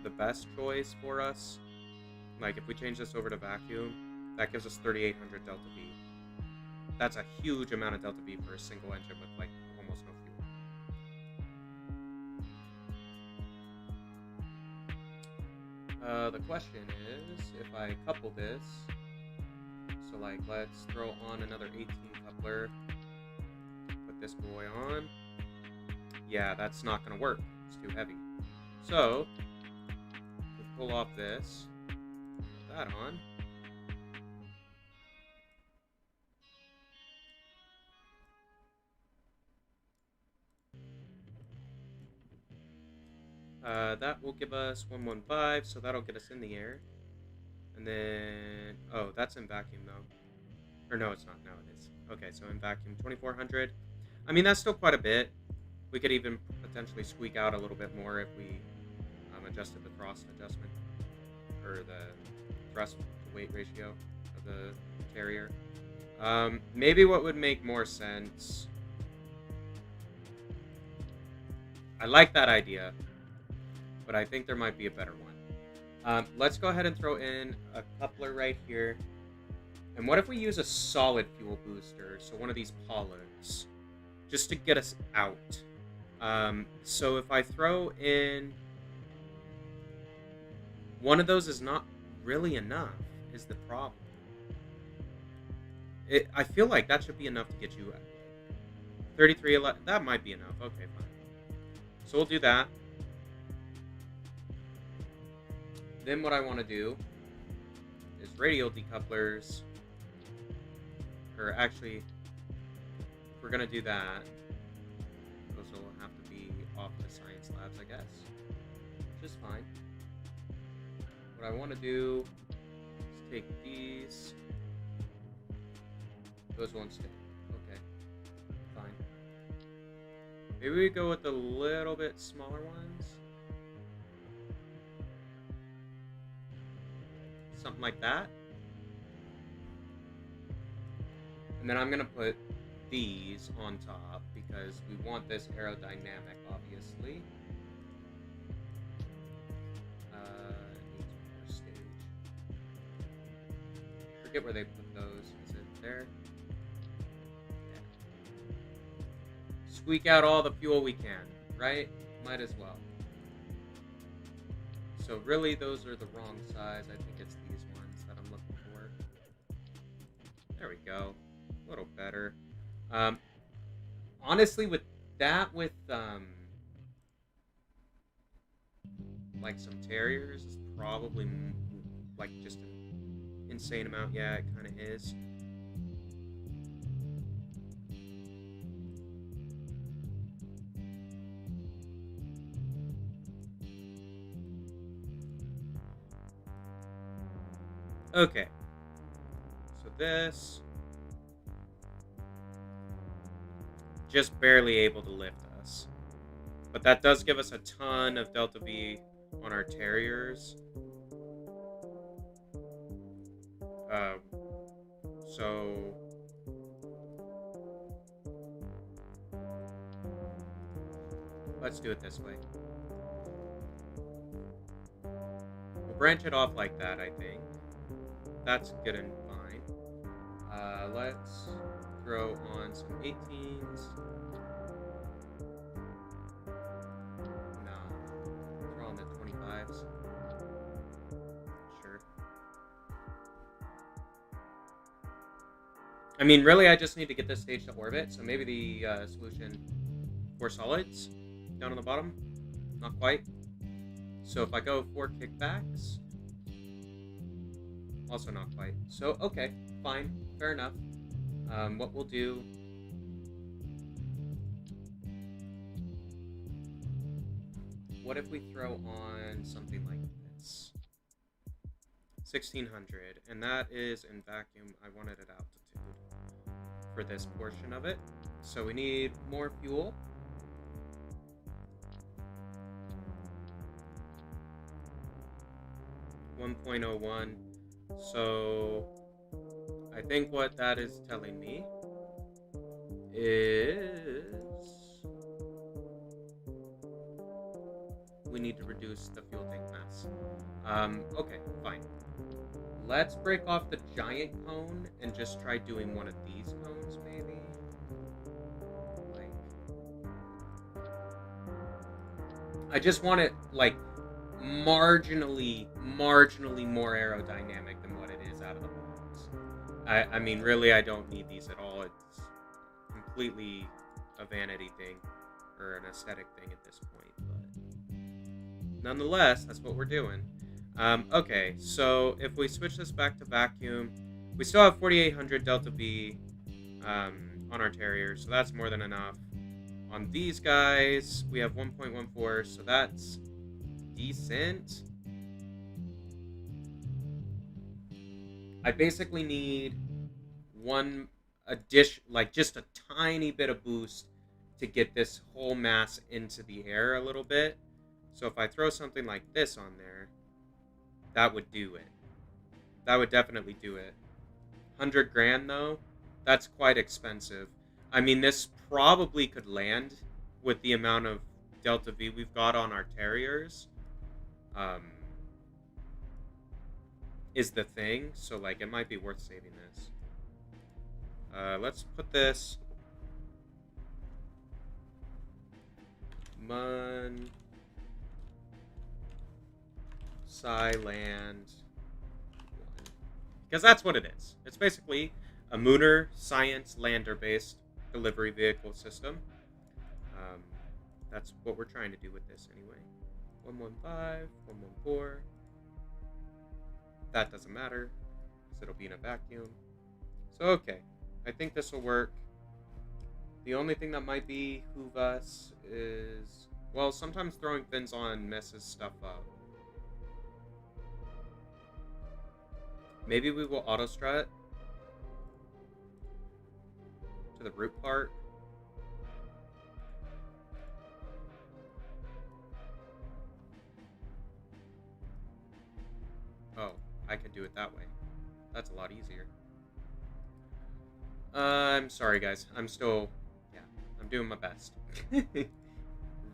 the best choice for us. Like, if we change this over to vacuum, that gives us 3,800 delta V. That's a huge amount of delta V for a single engine with, like, almost no fuel. The question is, if I couple this... So, like, let's throw on another 18 coupler. Put this boy on. Yeah, that's not going to work. It's too heavy. So, we pull off this. Put that on. That will give us 115, so that'll get us in the air. And then... Oh, that's in vacuum, though. Or no, it's not. No, it is. Okay, so in vacuum, 2,400. I mean, that's still quite a bit. We could even potentially squeak out a little bit more if we adjusted the thrust adjustment. Or the thrust-to-weight ratio of the Terrier. Maybe what would make more sense... I like that idea, but I think there might be a better one. Let's go ahead and throw in a coupler right here. And what if we use a solid fuel booster? So one of these pollards, just to get us out. So if I throw in... One of those is not really enough, is the problem. I feel like that should be enough to get you 3311. That might be enough. Okay, fine. So we'll do that. Then what I want to do is radial decouplers. Or actually, if we're going to do that, those will have to be off the science labs, I guess. Which is fine. What I want to do is take these. Those won't stick. Okay. Fine. Maybe we go with the little bit smaller ones. Something like that. And then I'm going to put these on top because we want this aerodynamic, obviously. Needs more stage. Forget where they put those. Is it there? Yeah. Squeak out all the fuel we can, right? Might as well. So really, those are the wrong size. I think it's these ones that I'm looking for. There we go. A little better. Honestly, with that, like some Terriers, is probably like just an insane amount. Yeah, it kind of is. Okay. So this just barely able to lift us. But that does give us a ton of delta V on our Terriers. Um, so let's do it this way. We'll branch it off like that, I think. That's good and fine. Let's throw on some 18s. No. Throw on the 25s. Sure. I mean, really, I just need to get this stage to orbit, so maybe the solution for solids down on the bottom. Not quite. So if I go 4 kickbacks, also not quite. So, okay, fine, fair enough. What we'll do... What if we throw on something like this? 1600, and that is in vacuum. I wanted at altitude for this portion of it. So we need more fuel. .01. So I think what that is telling me is we need to reduce the fuel tank mass. Okay, fine. Let's break off the giant cone and just try doing one of these cones, maybe. Like, I just want it like marginally more aerodynamic than what it is out of the box. I mean, really, I don't need these at all. It's completely a vanity thing or an aesthetic thing at this point, but nonetheless, that's what we're doing. Okay, so if we switch this back to vacuum, we still have 4800 delta V on our Terrier, so that's more than enough. On these guys, we have 1.14, so that's decent. I basically need one addition, like just a tiny bit of boost to get this whole mass into the air a little bit. So if I throw something like this on there, that would do it. That would definitely do it. 100 grand though, that's quite expensive. I mean, this probably could land with the amount of delta V we've got on our Terriers. Is the thing, so like it might be worth saving this. Let's put this Mun Sci Land 1, because that's what it is. It's basically a Mooner science lander based delivery vehicle system. That's what we're trying to do with this anyway. 115, 114. That doesn't matter, because it'll be in a vacuum. So, okay. I think this will work. The only thing that might behoove us is... Well, sometimes throwing fins on messes stuff up. Maybe we will auto-strut to the root part. Oh, I could do it that way. That's a lot easier. I'm sorry, guys. I'm doing my best.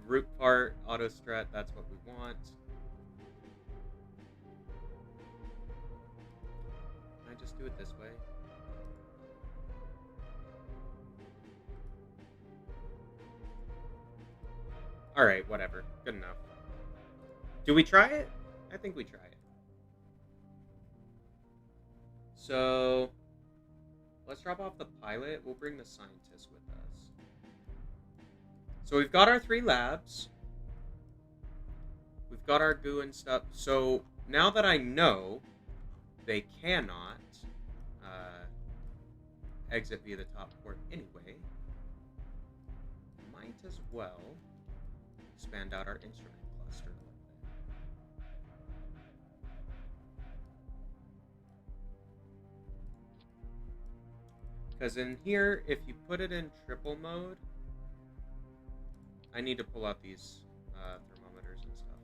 Root part, auto strut, that's what we want. Can I just do it this way? Alright, whatever. Good enough. Do we try it? I think we try it. So, let's drop off the pilot. We'll bring the scientist with us. So we've got our 3 labs. We've got our goo and stuff. So now that I know they cannot exit via the top port anyway, might as well expand out our instrument cluster a little bit. Because in here, if you put it in triple mode, I need to pull out these thermometers and stuff.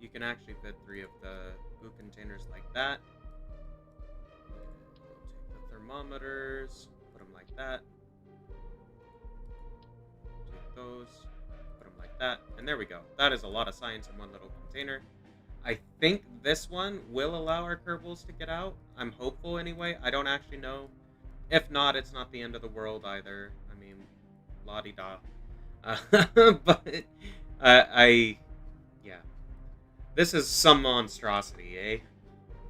You can actually fit 3 of the goo containers like that. We'll take the thermometers, put them like that. Take those, put them like that, and there we go. That is a lot of science in one little container. I think this one will allow our Kerbals to get out. I'm hopeful anyway. I don't actually know. If not, it's not the end of the world either. I mean, la-di-da. But yeah. This is some monstrosity, eh?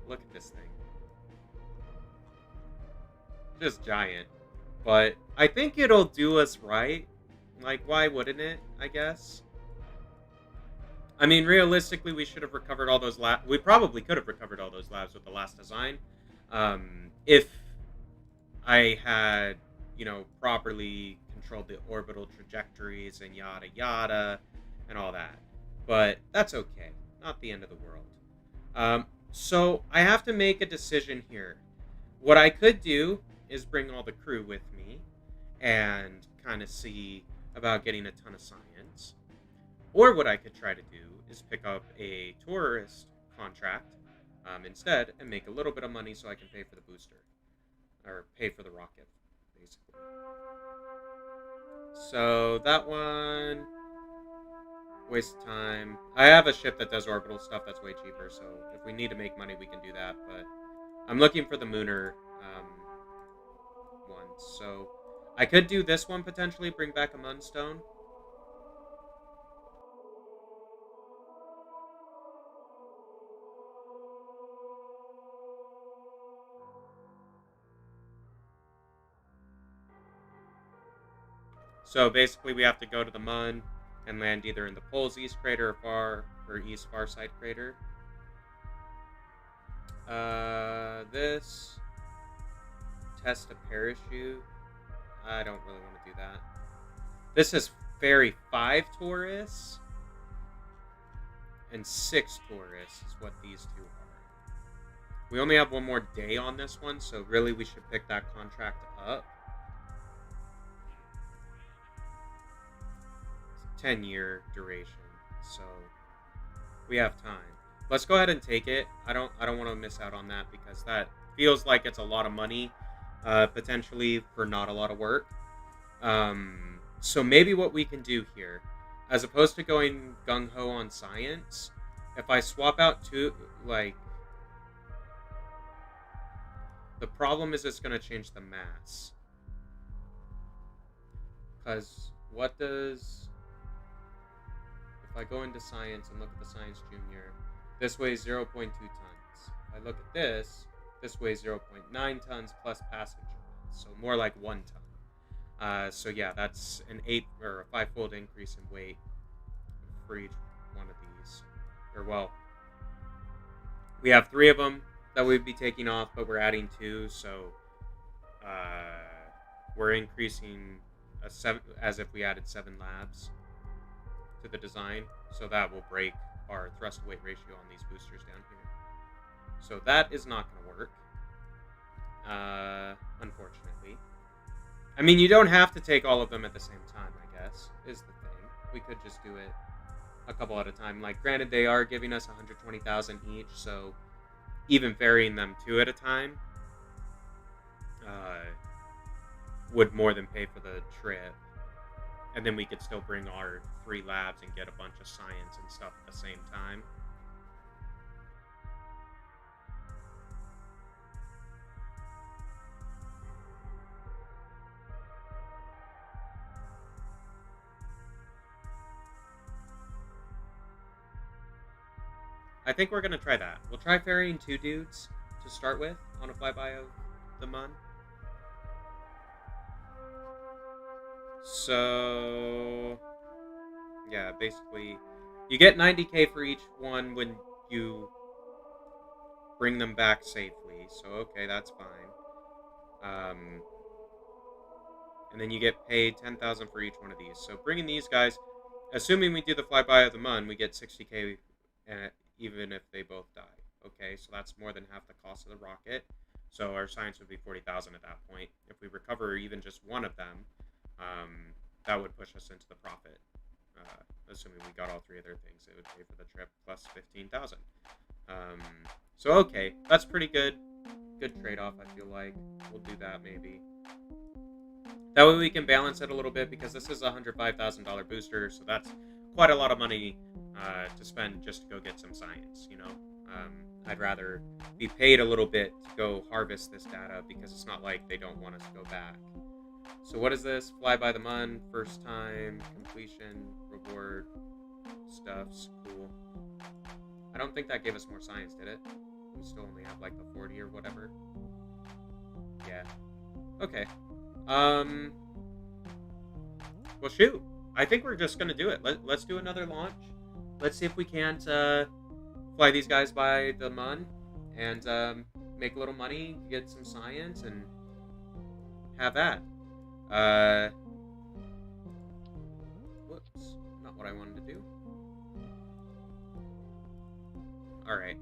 Look at this thing. Just giant. But I think it'll do us right. Like, why wouldn't it, I guess? I mean, realistically, we should have recovered all those labs. We probably could have recovered all those labs with the last design. If I had, properly controlled the orbital trajectories and yada yada and all that. But that's okay. Not the end of the world. So I have to make a decision here. What I could do is bring all the crew with me and kind of see about getting a ton of science. Or what I could try to do is pick up a tourist contract instead and make a little bit of money so I can pay for the booster. Or pay for the rocket, basically. So that one, waste of time. I have a ship that does orbital stuff that's way cheaper, so if we need to make money, we can do that. But I'm looking for the Mooner one. So I could do this one potentially, bring back a Munstone. So basically, we have to go to the Mun and land either in the Pole's East Crater or East Farside Crater. This test a parachute. I don't really want to do that. This is ferry 5 tourists and 6 tourists is what these two are. We only have one more day on this one, so really we should pick that contract up. 10-year duration, so we have time. Let's go ahead and take it. I don't want to miss out on that because that feels like it's a lot of money, potentially for not a lot of work. So maybe what we can do here, as opposed to going gung-ho on science, if I swap out two, the problem is it's going to change the mass. Because what does... If I go into science and look at the science junior, this weighs 0.2 tons. If I look at this weighs 0.9 tons plus passenger mass, so more like 1 ton. So yeah, that's an 8 or a 5-fold increase in weight for each one of these. Or well, we have 3 of them that we'd be taking off, but we're adding 2, so we're increasing as if we added 7 labs to the design, so that will break our thrust to weight ratio on these boosters down here. So that is not going to work, unfortunately. I mean, you don't have to take all of them at the same time, I guess, is the thing. We could just do it a couple at a time. Like, granted, they are giving us 120,000 each, so even ferrying them 2 at a time would more than pay for the trip. And then we could still bring our 3 labs and get a bunch of science and stuff at the same time. I think we're going to try that. We'll try ferrying 2 dudes to start with on a flyby of the Mun. So, yeah, basically, you get 90k for each one when you bring them back safely. So, okay, that's fine. And then you get paid 10,000 for each one of these. So, bringing these guys, assuming we do the flyby of the Mun, we get 60k even if they both die. Okay, so that's more than half the cost of the rocket. So our science would be 40,000 at that point. If we recover even just one of them, that would push us into the profit. Assuming we got all three of their things, it would pay for the trip plus 15,000. So okay, that's pretty good. Good trade-off, I feel like. We'll do that maybe. That way we can balance it a little bit, because this is a $105,000 booster, so that's quite a lot of money to spend just to go get some science, you know? I'd rather be paid a little bit to go harvest this data, because it's not like they don't want us to go back. So what is this? Fly by the Mun, first time, completion, reward, stuffs, cool. I don't think that gave us more science, did it? We still only have like the 40 or whatever. Yeah. Okay. Well, shoot. I think we're just gonna do it. Let's do another launch. Let's see if we can't fly these guys by the Mun and make a little money, get some science, and have at. Whoops. Not what I wanted to do. Alright.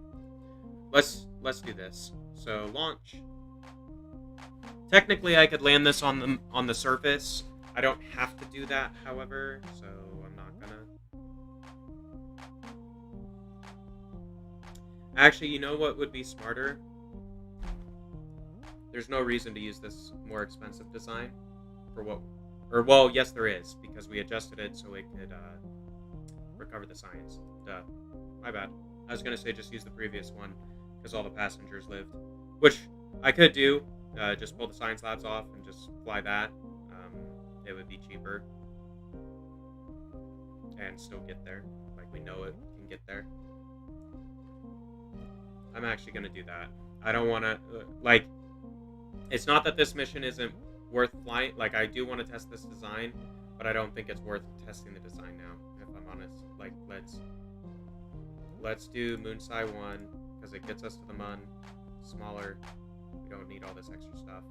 Let's do this. So, launch. Technically, I could land this on the surface. I don't have to do that, however, so I'm not gonna. Actually, you know what would be smarter? There's no reason to use this more expensive design for what... Or, well, yes, there is, because we adjusted it so it could recover the science. Duh. My bad. I was gonna say just use the previous one, because all the passengers lived. Which I could do. Just pull the science labs off and just fly that. It would be cheaper. And still get there. Like, we know it can get there. I'm actually going to do that. I don't want to... like, it's not that this mission isn't worth flying. Like, I do want to test this design, but I don't think it's worth testing the design now, if I'm honest. Like, let's do Moonsai 1, because it gets us to the Mun. Smaller. We don't need all this extra stuff.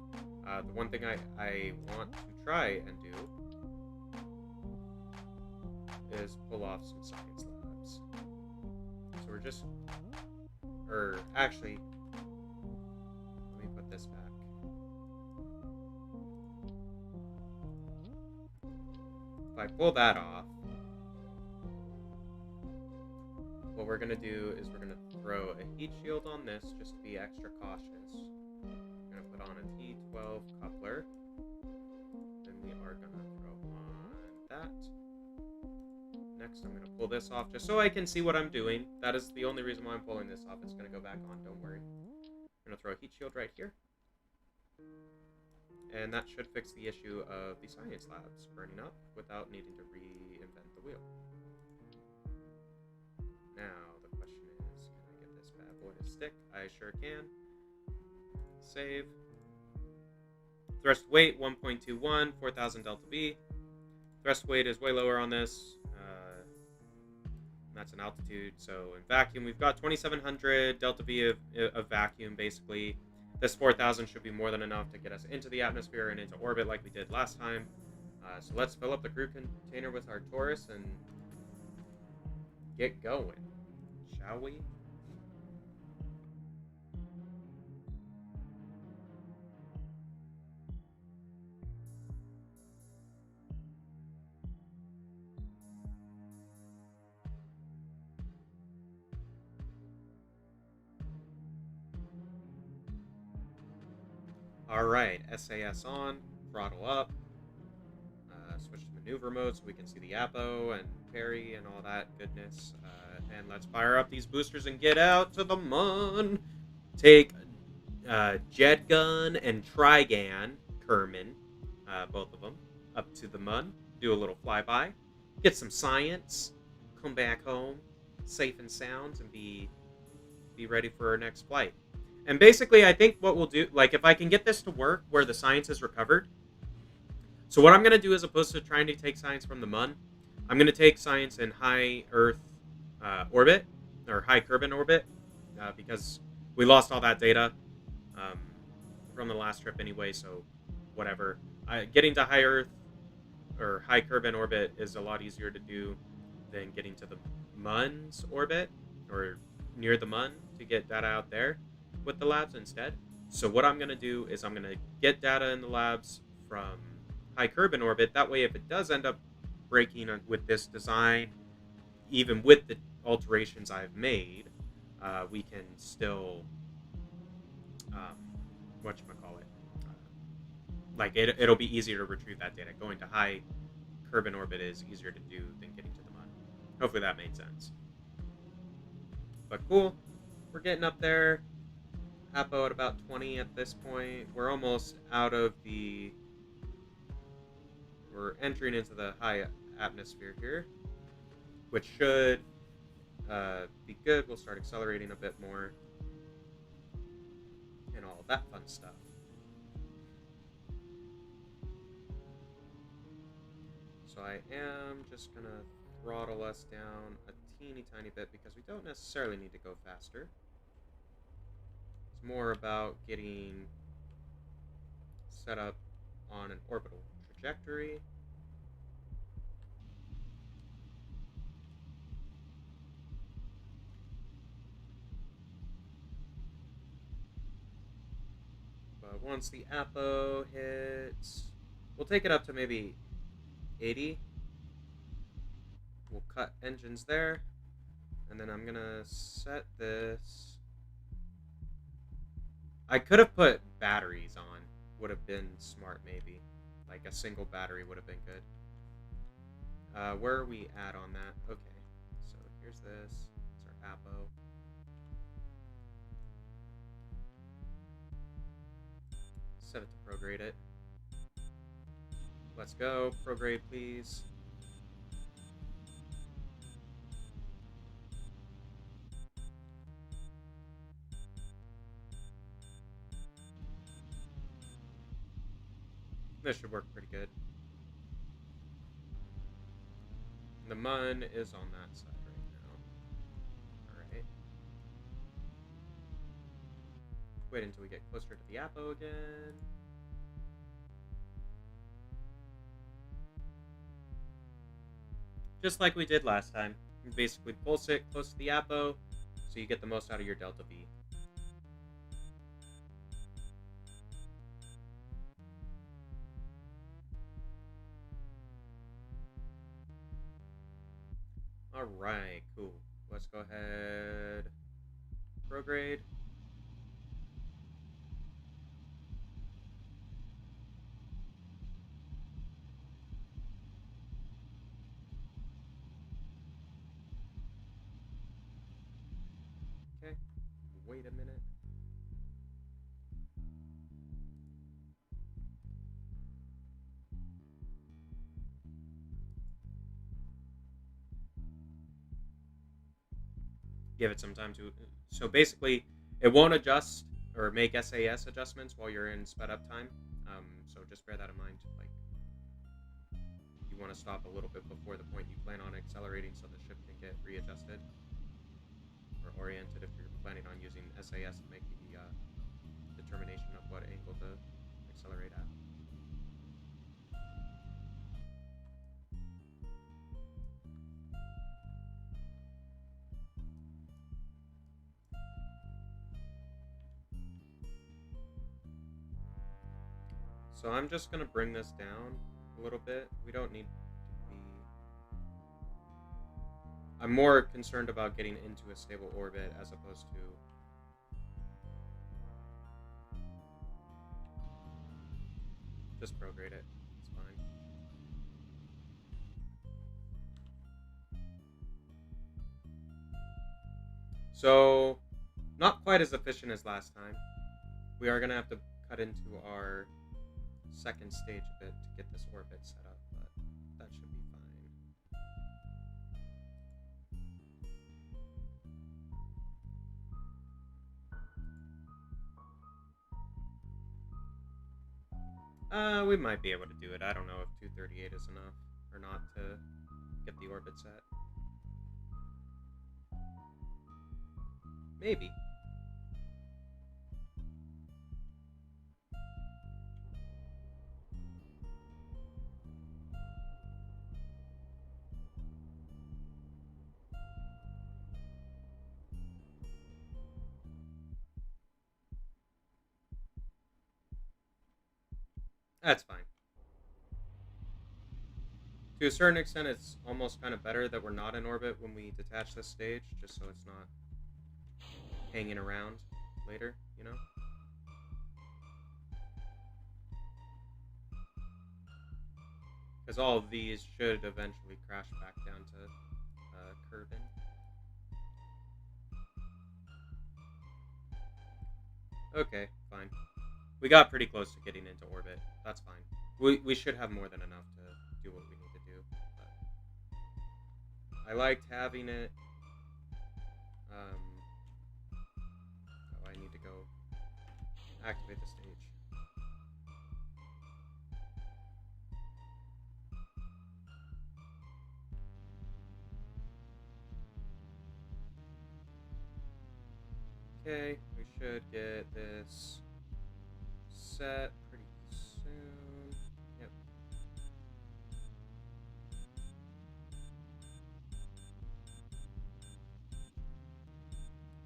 The one thing I want to try and do is pull off some science labs. So we're just... Or, actually, let me put this back. If I pull that off, what we're going to do is we're going to throw a heat shield on this just to be extra cautious. We're going to put on a T12 coupler. Then we are going to throw on that. Next, I'm going to pull this off just so I can see what I'm doing. That is the only reason why I'm pulling this off. It's going to go back on, don't worry. I'm going to throw a heat shield right here. And that should fix the issue of the science labs burning up without needing to reinvent the wheel. Now, the question is, can I get this bad boy to stick? I sure can. Save. Thrust weight, 1.21, 4,000 delta V. Thrust weight is way lower on this. That's an altitude. So in vacuum, we've got 2,700 delta V of vacuum, basically. This 4,000 should be more than enough to get us into the atmosphere and into orbit like we did last time. So let's fill up the crew container with our Taurus and get going, shall we? Alright, SAS on, throttle up, switch to maneuver mode so we can see the Apo and parry and all that goodness. And let's fire up these boosters and get out to the Mun. Take Jet Gun and Trigan, Kerman, both of them, up to the Mun. Do a little flyby, get some science, come back home, safe and sound, and be ready for our next flight. And basically, I think what we'll do, like, if I can get this to work where the science is recovered. So what I'm going to do, as opposed to trying to take science from the Mun, I'm going to take science in high Earth orbit, or high Kerbal orbit, because we lost all that data from the last trip anyway, so whatever. Getting to high Earth, or high Kerbal orbit is a lot easier to do than getting to the Mun's orbit, or near the Mun. to get data out there with the labs instead. So what I'm going to do is I'm going to get data in the labs from high Kerbal orbit. That way, if it does end up breaking with this design, even with the alterations I've made, we can still, whatchamacallit, like it'll be easier to retrieve that data. Going to high Kerbal orbit is easier to do than getting to the mud. Hopefully that made sense. But cool, we're getting up there. Apo at about 20 at this point. We're almost out of the... We're entering into the high atmosphere here, which should be good. We'll start accelerating a bit more and all that fun stuff. So I am just going to throttle us down a teeny tiny bit because we don't necessarily need to go faster. It's more about getting set up on an orbital trajectory. But once the Apo hits, we'll take it up to maybe 80. We'll cut engines there, and then I'm gonna set this. I could have put batteries on, would have been smart maybe. Like a single battery would have been good. Where are we at on that? Okay, so here's this. It's our Apo. Set it to prograde it. Let's go. Prograde, please. This should work pretty good. The MUN is on that side right now. Alright. Wait until we get closer to the Apo again. Just like we did last time. You basically pulse it close to the Apo so you get the most out of your delta V. Alright, cool. Let's go ahead. Prograde. Okay. Wait a minute. Give it some time to... So basically, it won't adjust or make SAS adjustments while you're in sped up time. So just bear that in mind. Like, you want to stop a little bit before the point you plan on accelerating so the ship can get readjusted or oriented if you're planning on using SAS to make the determination of what angle to accelerate at. So I'm just going to bring this down a little bit. We don't need to be... I'm more concerned about getting into a stable orbit as opposed to... Just prograde it. It's fine. So, not quite as efficient as last time. We are going to have to cut into our second stage a bit to get this orbit set up, but that should be fine. We might be able to do it. I don't know if 238 is enough or not to get the orbit set. Maybe. That's fine. To a certain extent, it's almost kind of better that we're not in orbit when we detach this stage, just so it's not hanging around later, you know? Because all of these should eventually crash back down to Kerbin. Okay, fine. We got pretty close to getting into orbit. That's fine. We should have more than enough to do what we need to do. But I liked having it. Oh, I need to go activate the stage. Okay, we should get this set pretty soon. Yep.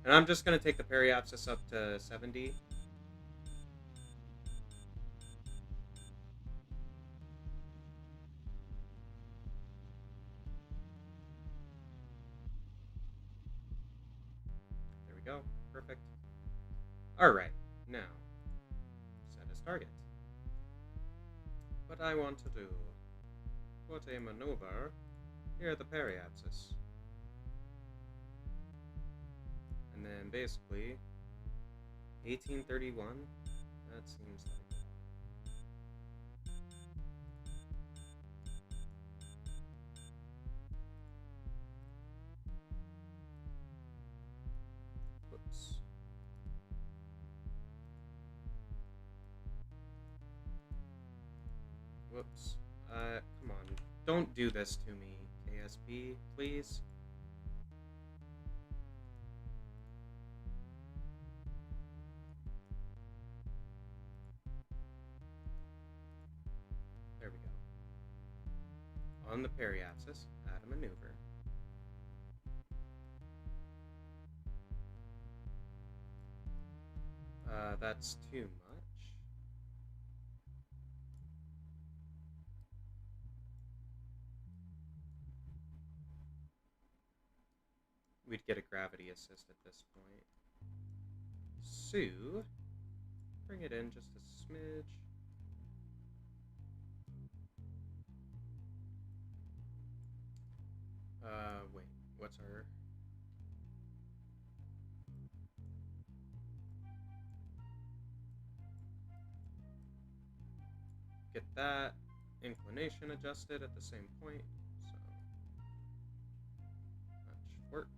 And I'm just going to take the periapsis up to 70. There we go. Perfect. Alright, now, set as target. What I want to do, put a maneuver near the periapsis. And then basically, 1831, that seems like a lot. Whoops. Whoops. Come on. Don't do this to me, KSB, please. There we go. On the periapsis, add a maneuver. That's too much. We'd get a gravity assist at this point. So, bring it in just a smidge. Wait, what's our... Get that inclination adjusted at the same point, so that should work.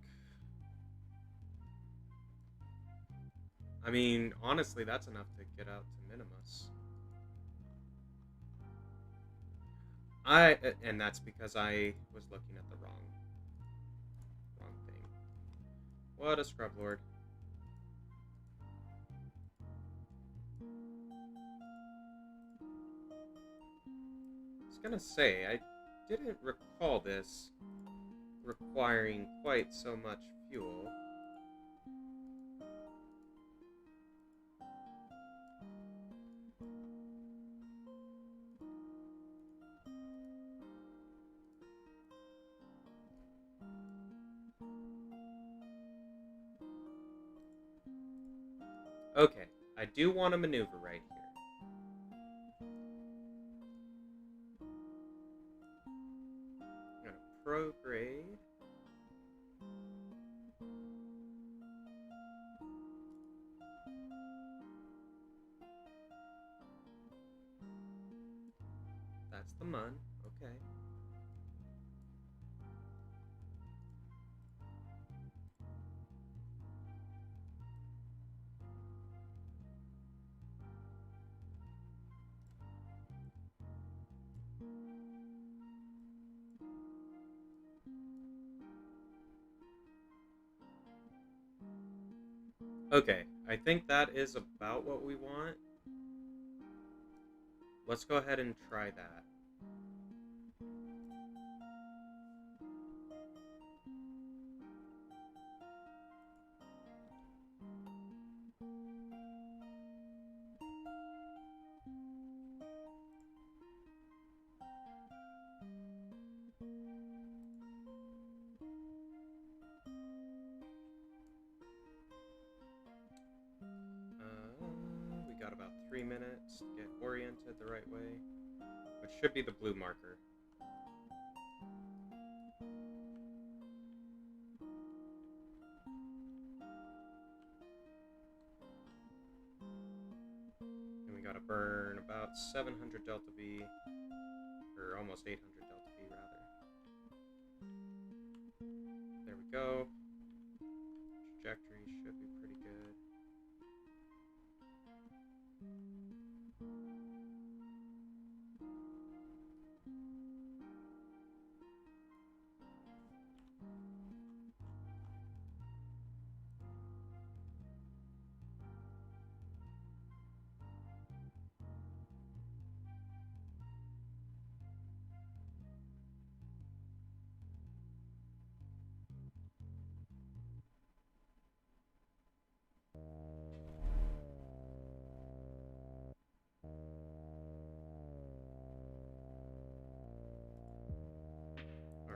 I mean, honestly, that's enough to get out to Minimus. And that's because I was looking at the wrong thing. What a scrub lord. I was gonna say, I didn't recall this requiring quite so much fuel. Okay, I do want to maneuver right here. I'm gonna prograde. That's the mun, okay. Okay, I think that is about what we want. Let's go ahead and try that. 3 minutes to get oriented the right way, which should be the blue marker. And we gotta burn about 700 delta V, or almost 800 delta V rather. There we go. Trajectory should be pretty good.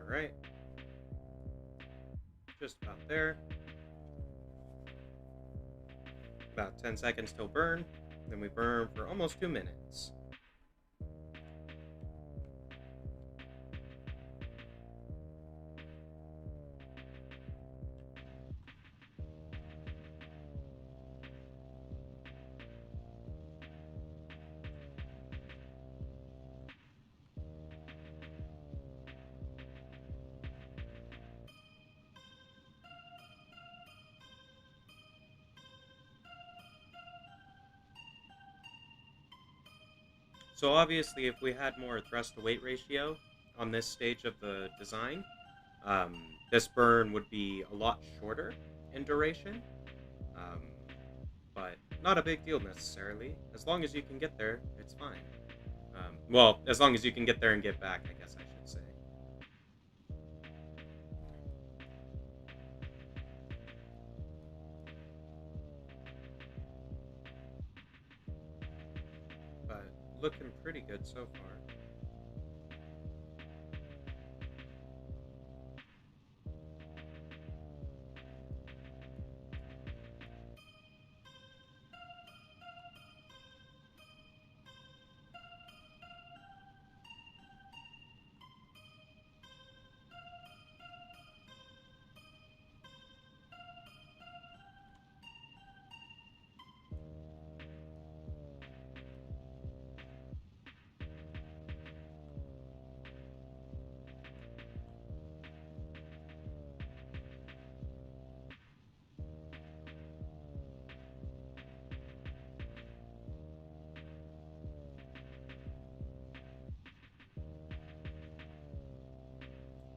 Alright. Just about there. About 10 seconds till burn. Then we burn for almost 2 minutes. So obviously, if we had more thrust to weight ratio on this stage of the design, this burn would be a lot shorter in duration, but not a big deal necessarily. As long as you can get there, it's fine. Well, as long as you can get there and get back, I guess I should say. But looking pretty good so far.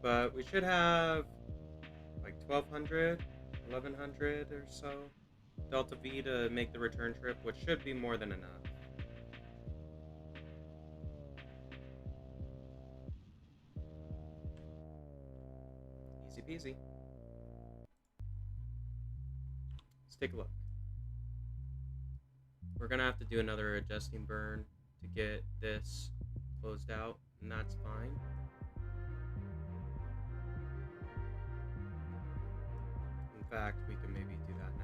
But we should have like 1200, 1100 or so delta V to make the return trip, which should be more than enough. Easy peasy. Let's take a look. We're gonna have to do another adjusting burn to get this closed out, and that's fine. In fact, we can maybe do that now.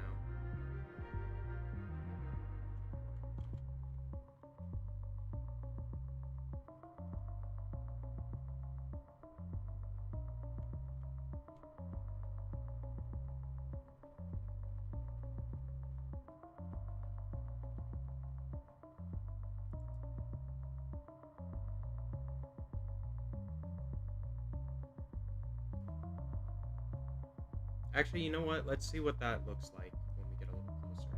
Actually, you know what? Let's see what that looks like when we get a little closer.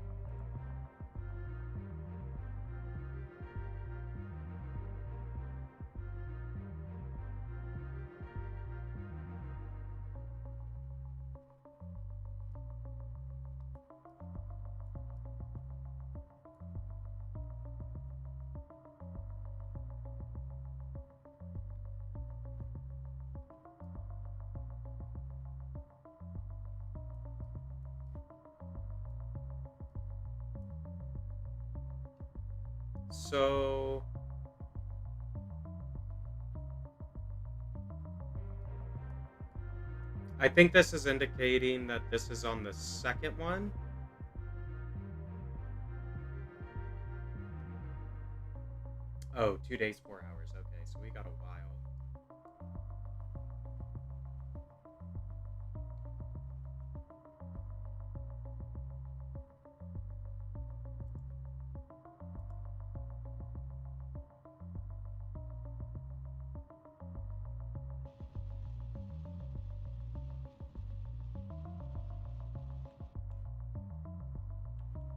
So I think this is indicating that this is on the second one. Oh, 2 days, 4 hours. Okay, so we got a while.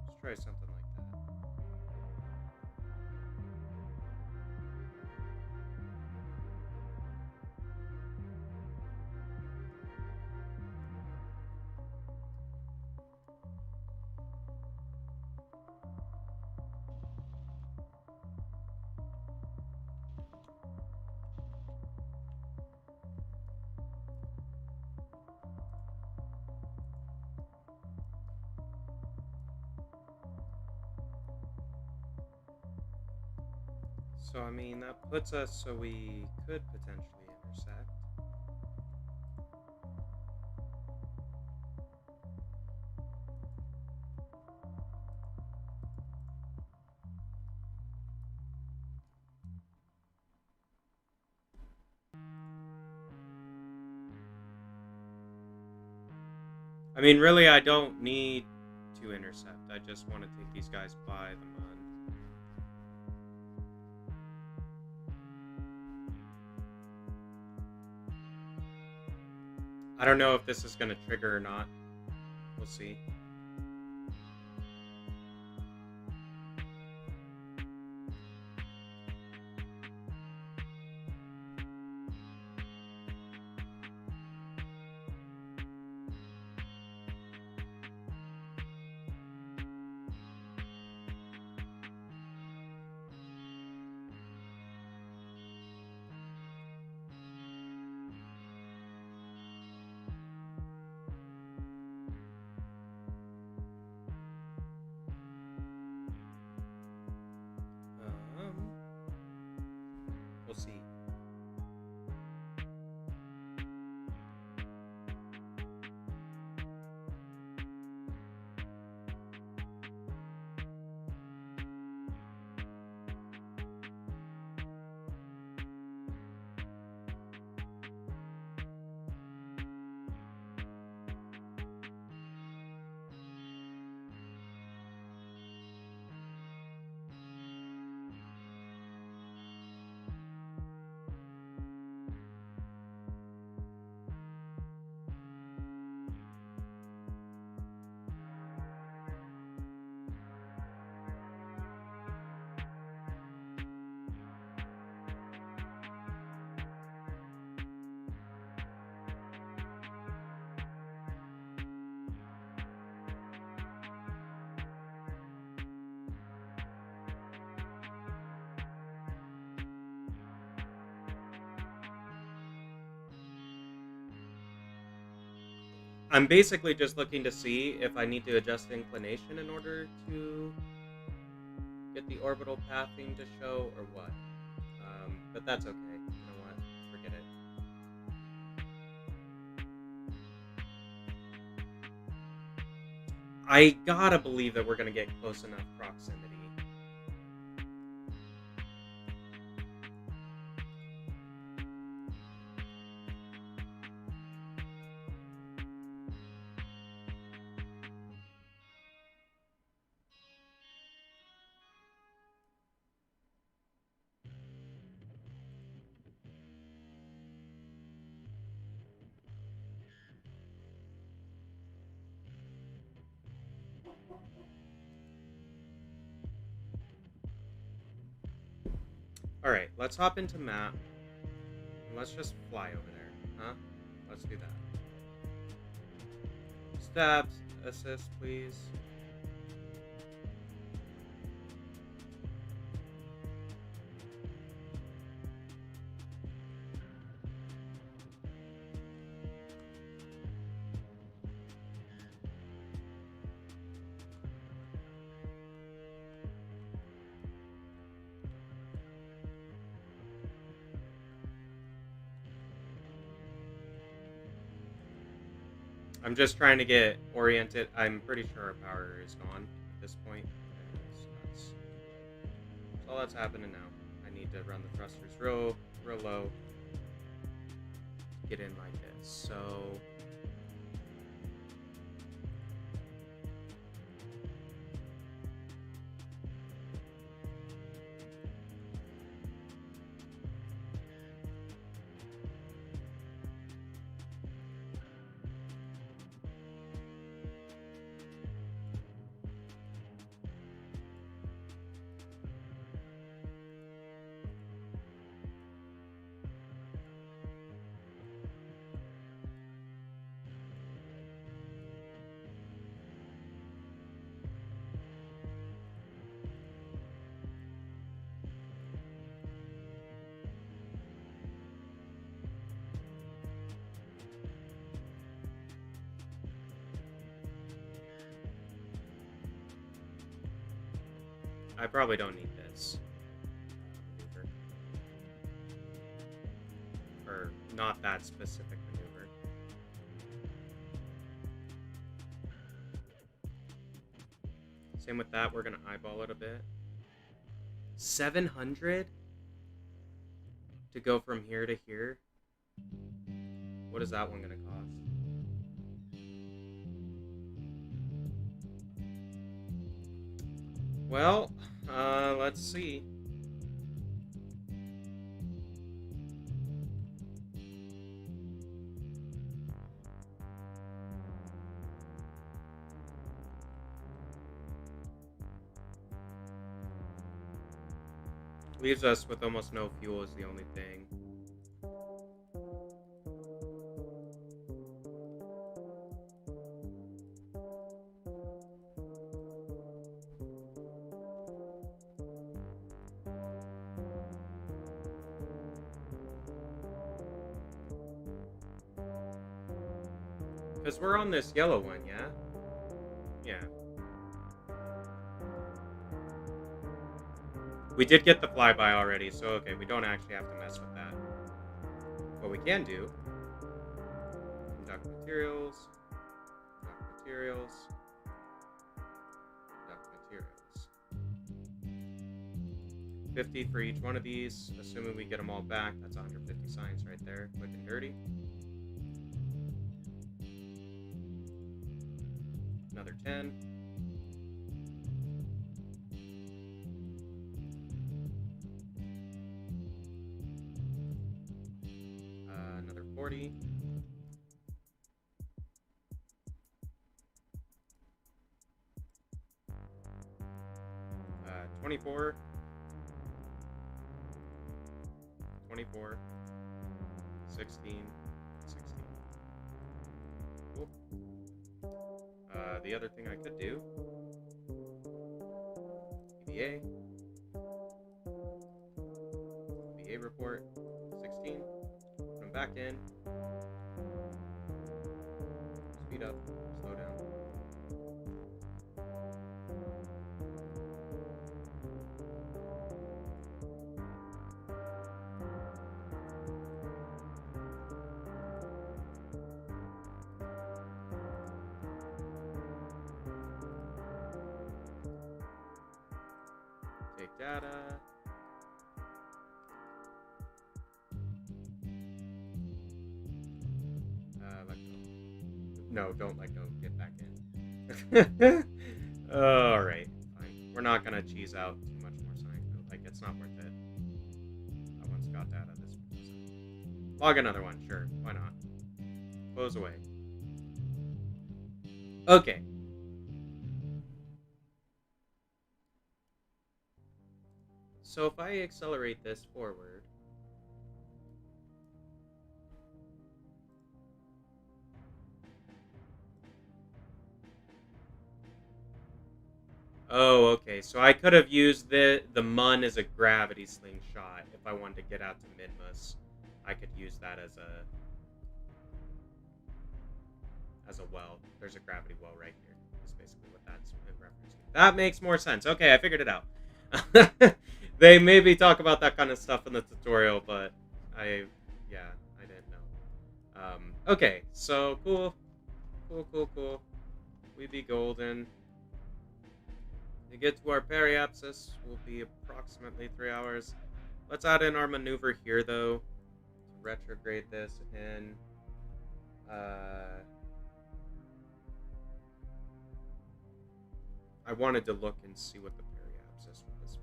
Let's try something like that. So, I mean, that puts us so we could potentially intersect. I mean, really, I don't need to intercept. I just want to take these guys by the mun. I don't know if this is going to trigger or not. We'll see. We'll see. I'm basically just looking to see if I need to adjust inclination in order to get the orbital pathing to show or what. But that's okay. You know what? Forget it. I gotta believe that we're gonna get close enough proximity. Alright, let's hop into map. And let's just fly over there. Huh? Let's do that. Stabs, assist, please. I'm just trying to get oriented. I'm pretty sure our power is gone at this point. So that's all that's happening now. I need to run the thrusters real low. Get in like this. So I probably don't need this maneuver. Or not that specific maneuver. Same with that, we're gonna eyeball it a bit. 700 to go from here to here. What is that one gonna cost? Well, let's see. Leaves us with almost no fuel is the only thing. Because we're on this yellow one, yeah? Yeah. We did get the flyby already, so okay, we don't actually have to mess with that. What we can do, conduct materials, 50 for each one of these, assuming we get them all back. That's 150 science right there, quick and dirty. Another 10. Another 40. 24. 24. 16. 16. Cool. The other thing I could do, EVA report, 16, put them back in, speed up, slow down. Take data. Let go. No, don't let go. Get back in. Alright, fine. We're not gonna cheese out too much more science. Like, it's not worth it. That one's got data. This one doesn't. Log another one, sure. Why not? Close away. Okay. So if I accelerate this forward, oh, okay. So I could have used the MUN as a gravity slingshot if I wanted to get out to Minmus. I could use that as a well. There's a gravity well right here. That's basically what that's in reference to. That makes more sense. Okay, I figured it out. They maybe talk about that kind of stuff in the tutorial, but I didn't know. Okay, so cool. We be golden. To get to our periapsis will be approximately 3 hours. Let's add in our maneuver here, though, to retrograde this in. I wanted to look and see what the periapsis was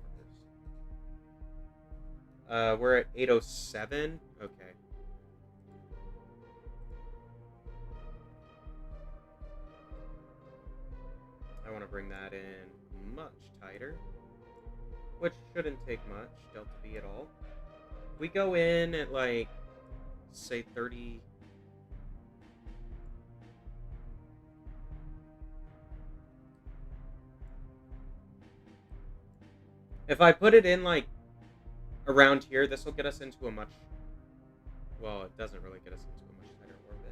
first. We're at 807. Okay. I want to bring that in much tighter, which shouldn't take much delta V at all. We go in at like, say 30. If I put it in like around here, this will get us into a much, well, it doesn't really get us into a much tighter orbit.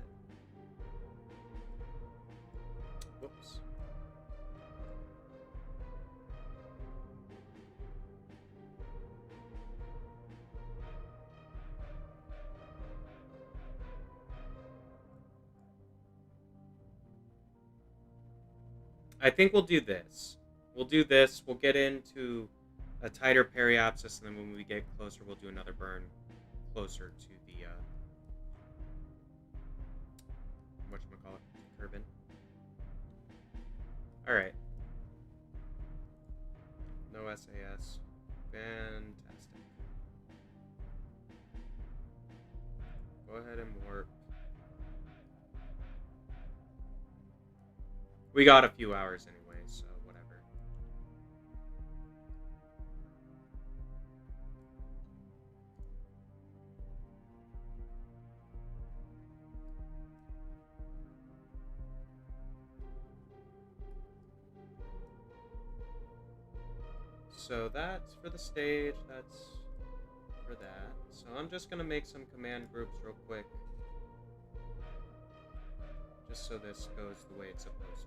Whoops. I think we'll do this. We'll do this. We'll get into a tighter periapsis, and then when we get closer, we'll do another burn closer to the whatchamacallit, Kerbin. Alright. No SAS. Fantastic. Go ahead and warp. We got a few hours anyway, so whatever. So that's for the stage, that's for that. So I'm just going to make some command groups real quick. Just so this goes the way it's supposed to.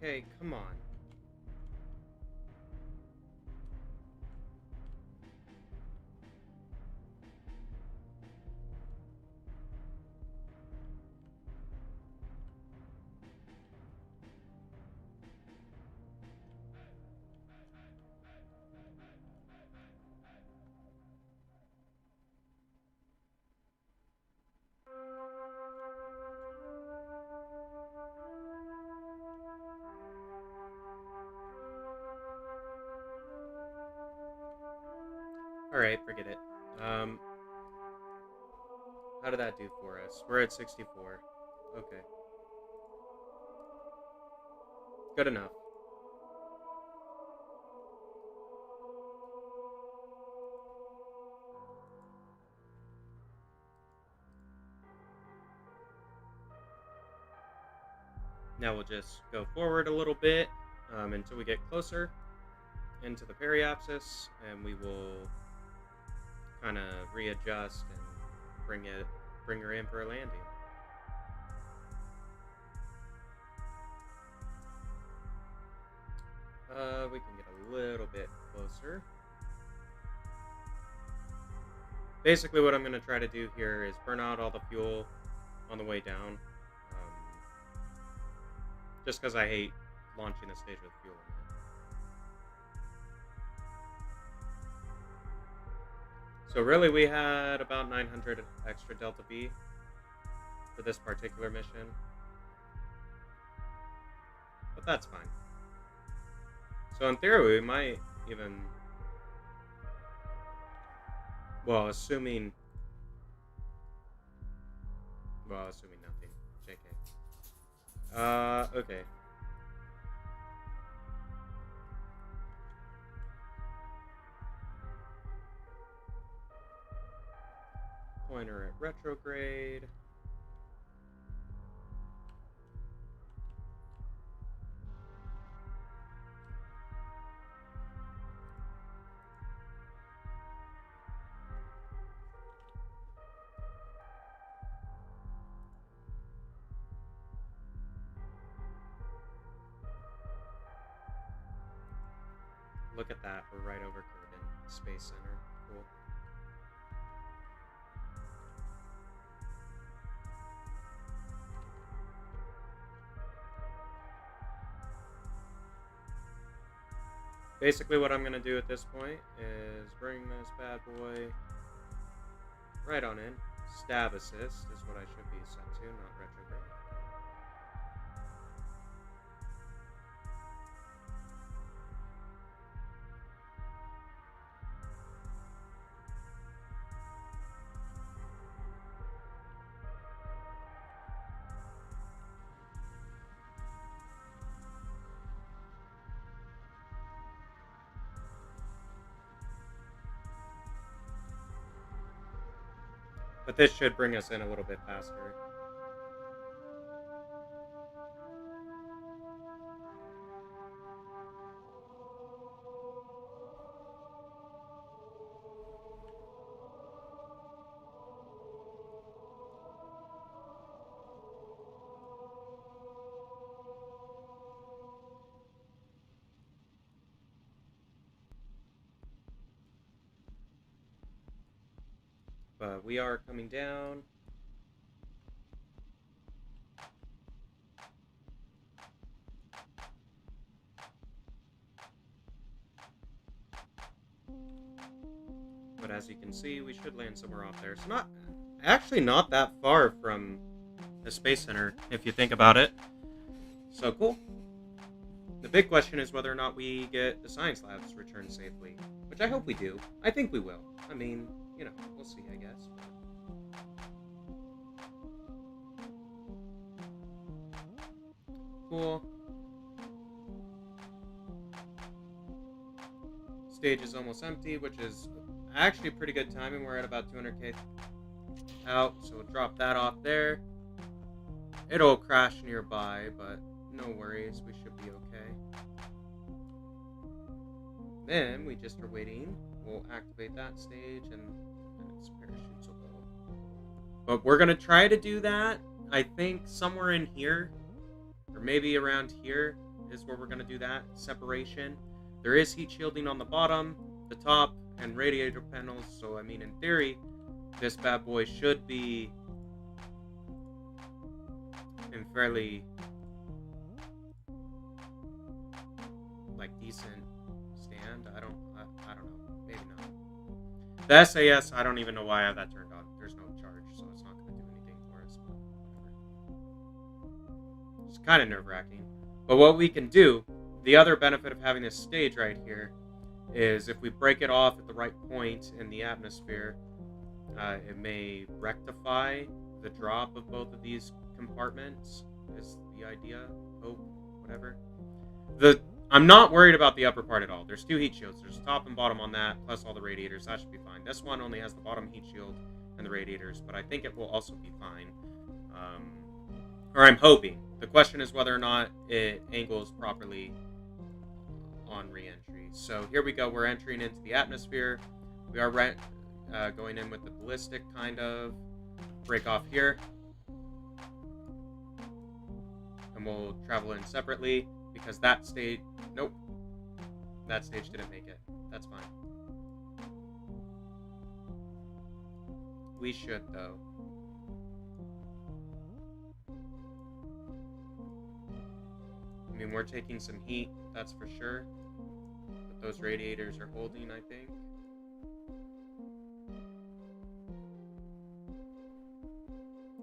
Okay, come on. Alright, forget it. How did that do for us? We're at 64. Okay. Good enough. Now we'll just go forward a little bit until we get closer into the periapsis, and we will kind of readjust and bring her in for a landing. We can get a little bit closer. Basically, what I'm going to try to do here is burn out all the fuel on the way down. Just because I hate launching a stage with fuel in it. So really, we had about 900 extra delta V for this particular mission. But that's fine. So in theory, we might even... Well, assuming nothing. JK. Okay. pointer at retrograde. Look at that, we're right over Kerbal Space Center. Cool. Basically what I'm going to do at this point is bring this bad boy right on in. Stab assist is what I should be set to, not retrograde. But this should bring us in a little bit faster. But we are coming down. But as you can see, we should land somewhere off there. It's not that far from the Space Center, if you think about it. So cool. The big question is whether or not we get the science labs returned safely, which I hope we do. I think we will. I mean, you know, we'll see, I guess. Cool. Stage is almost empty, which is actually pretty good timing. We're at about 200k out, so we'll drop that off there. It'll crash nearby, but no worries, we should be okay. Then we just are waiting. We'll activate that stage and its parachutes will go. But we're gonna try to do that, I think, somewhere in here, or maybe around here is where we're gonna do that separation. There is heat shielding on the bottom, the top, and radiator panels, so I mean, in theory, this bad boy should be in fairly, like, decent stand. I don't know, maybe not. The SAS, I don't even know why I have that turned on. There's no charge, so it's not going to do anything for us, but whatever. It's kind of nerve-wracking. But what we can do, the other benefit of having this stage right here, is if we break it off at the right point in the atmosphere, it may rectify the drop of both of these compartments, is the idea, hope, whatever. I'm not worried about the upper part at all. There's two heat shields. There's top and bottom on that, plus all the radiators. That should be fine. This one only has the bottom heat shield and the radiators, but I think it will also be fine. Or I'm hoping. The question is whether or not it angles properly on re-entry. So here we go. We're entering into the atmosphere. We are going in with the ballistic, kind of. Break off here. And we'll travel in separately because that stage... Nope. That stage didn't make it. That's fine. We should, though. I mean, we're taking some heat, that's for sure. But those radiators are holding, I think.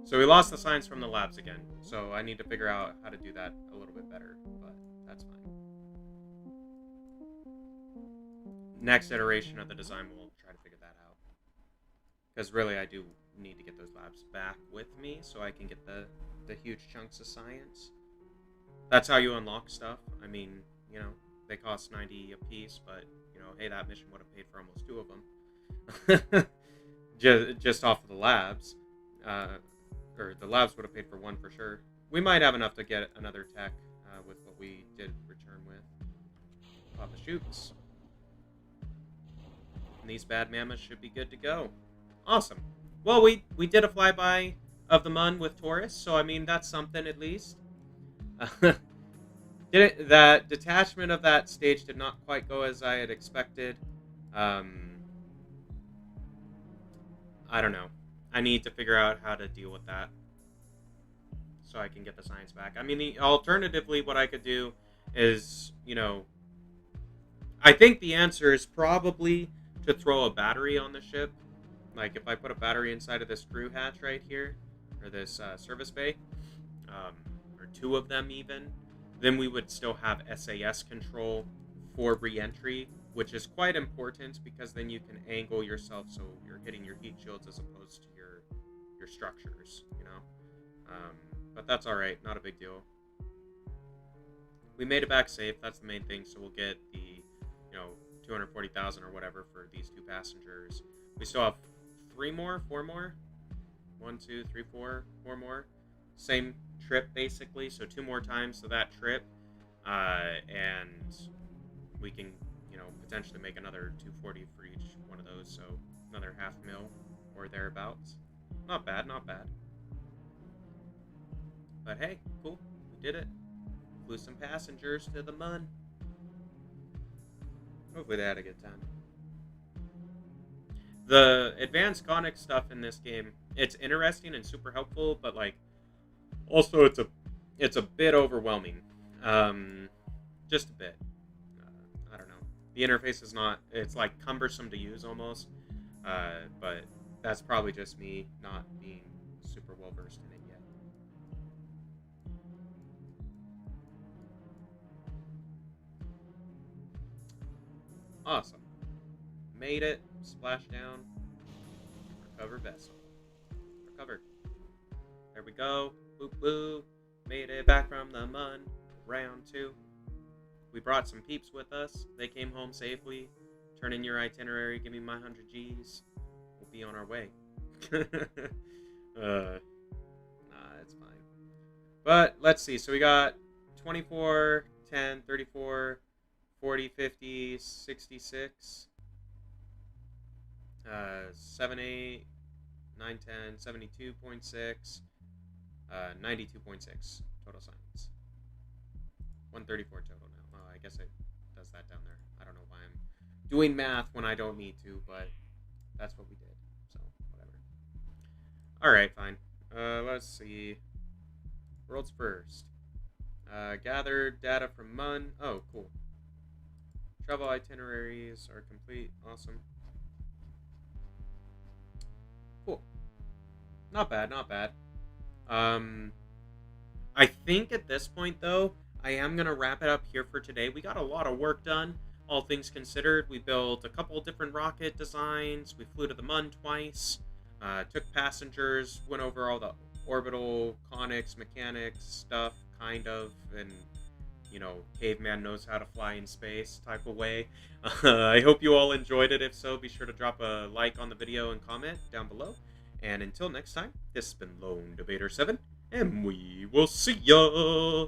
So we lost the science from the labs again. So I need to figure out how to do that a little bit better, but that's fine. Next iteration of the design, we'll try to figure that out. Because really, I do need to get those labs back with me so I can get the huge chunks of science. That's how you unlock stuff. I mean, you know, they cost 90 a piece, but, you know, hey, that mission would have paid for almost 2 of them. just off of the labs. Or the labs would have paid for one for sure. We might have enough to get another tech with what we did return with. Papa shoots. And these bad mammoths should be good to go. Awesome. Well, we did a flyby of the Mun with Taurus, so I mean that's something at least. That detachment of that stage did not quite go as I had expected. I don't know. I need to figure out how to deal with that so I can get the science back. I mean, alternatively, what I could do is, I think the answer is probably to throw a battery on the ship. Like, if I put a battery inside of this crew hatch right here, or this service bay, or two of them even, then we would still have SAS control for re-entry, which is quite important because then you can angle yourself so you're hitting your heat shields as opposed to your structures, but that's all right, not a big deal. We made it back safe, that's the main thing, so we'll get the 240,000 or whatever for these two passengers. We still have four more, 1, 2, 3, 4 more, same trip basically, so 2 more times to that trip, and we can potentially make another 240 for each one of those, so another $500,000 or thereabouts. Not bad. But hey, cool, we did it. Flew some passengers to the Mun. Hopefully they had a good time. The advanced conic stuff in this game, it's interesting and super helpful, but also it's a bit overwhelming. Just a bit. I don't know. The interface is not, it's cumbersome to use almost, but that's probably just me not being super well versed in it yet. Awesome. Made it. Splash down. Recover vessel. Recovered. There we go. Boop boop. Made it back from the Mun. Round 2. We brought some peeps with us. They came home safely. Turn in your itinerary. Give me my 100 G's. We'll be on our way. Nah, it's fine. But let's see. So we got 24, 10, 34, 40, 50, 66, 7, 8, 9, 10, 72.6, 92.6 total science. 134 total now. I guess it does that down there. I don't know why I'm doing math when I don't need to, but that's what we did. So, whatever. Alright, fine. Let's see. World's first. Gathered data from Mun. Oh, cool. Travel itineraries are complete. Awesome. Cool. Not bad. I think at this point, though, I am going to wrap it up here for today. We got a lot of work done, all things considered. We built a couple different rocket designs. We flew to the Mun twice. Took passengers. Went over all the orbital conics, mechanics stuff, kind of, and caveman knows how to fly in space type of way. I hope you all enjoyed it. If so, be sure to drop a like on the video and comment down below. And until next time, this has been Lone Debater 7, and we will see ya!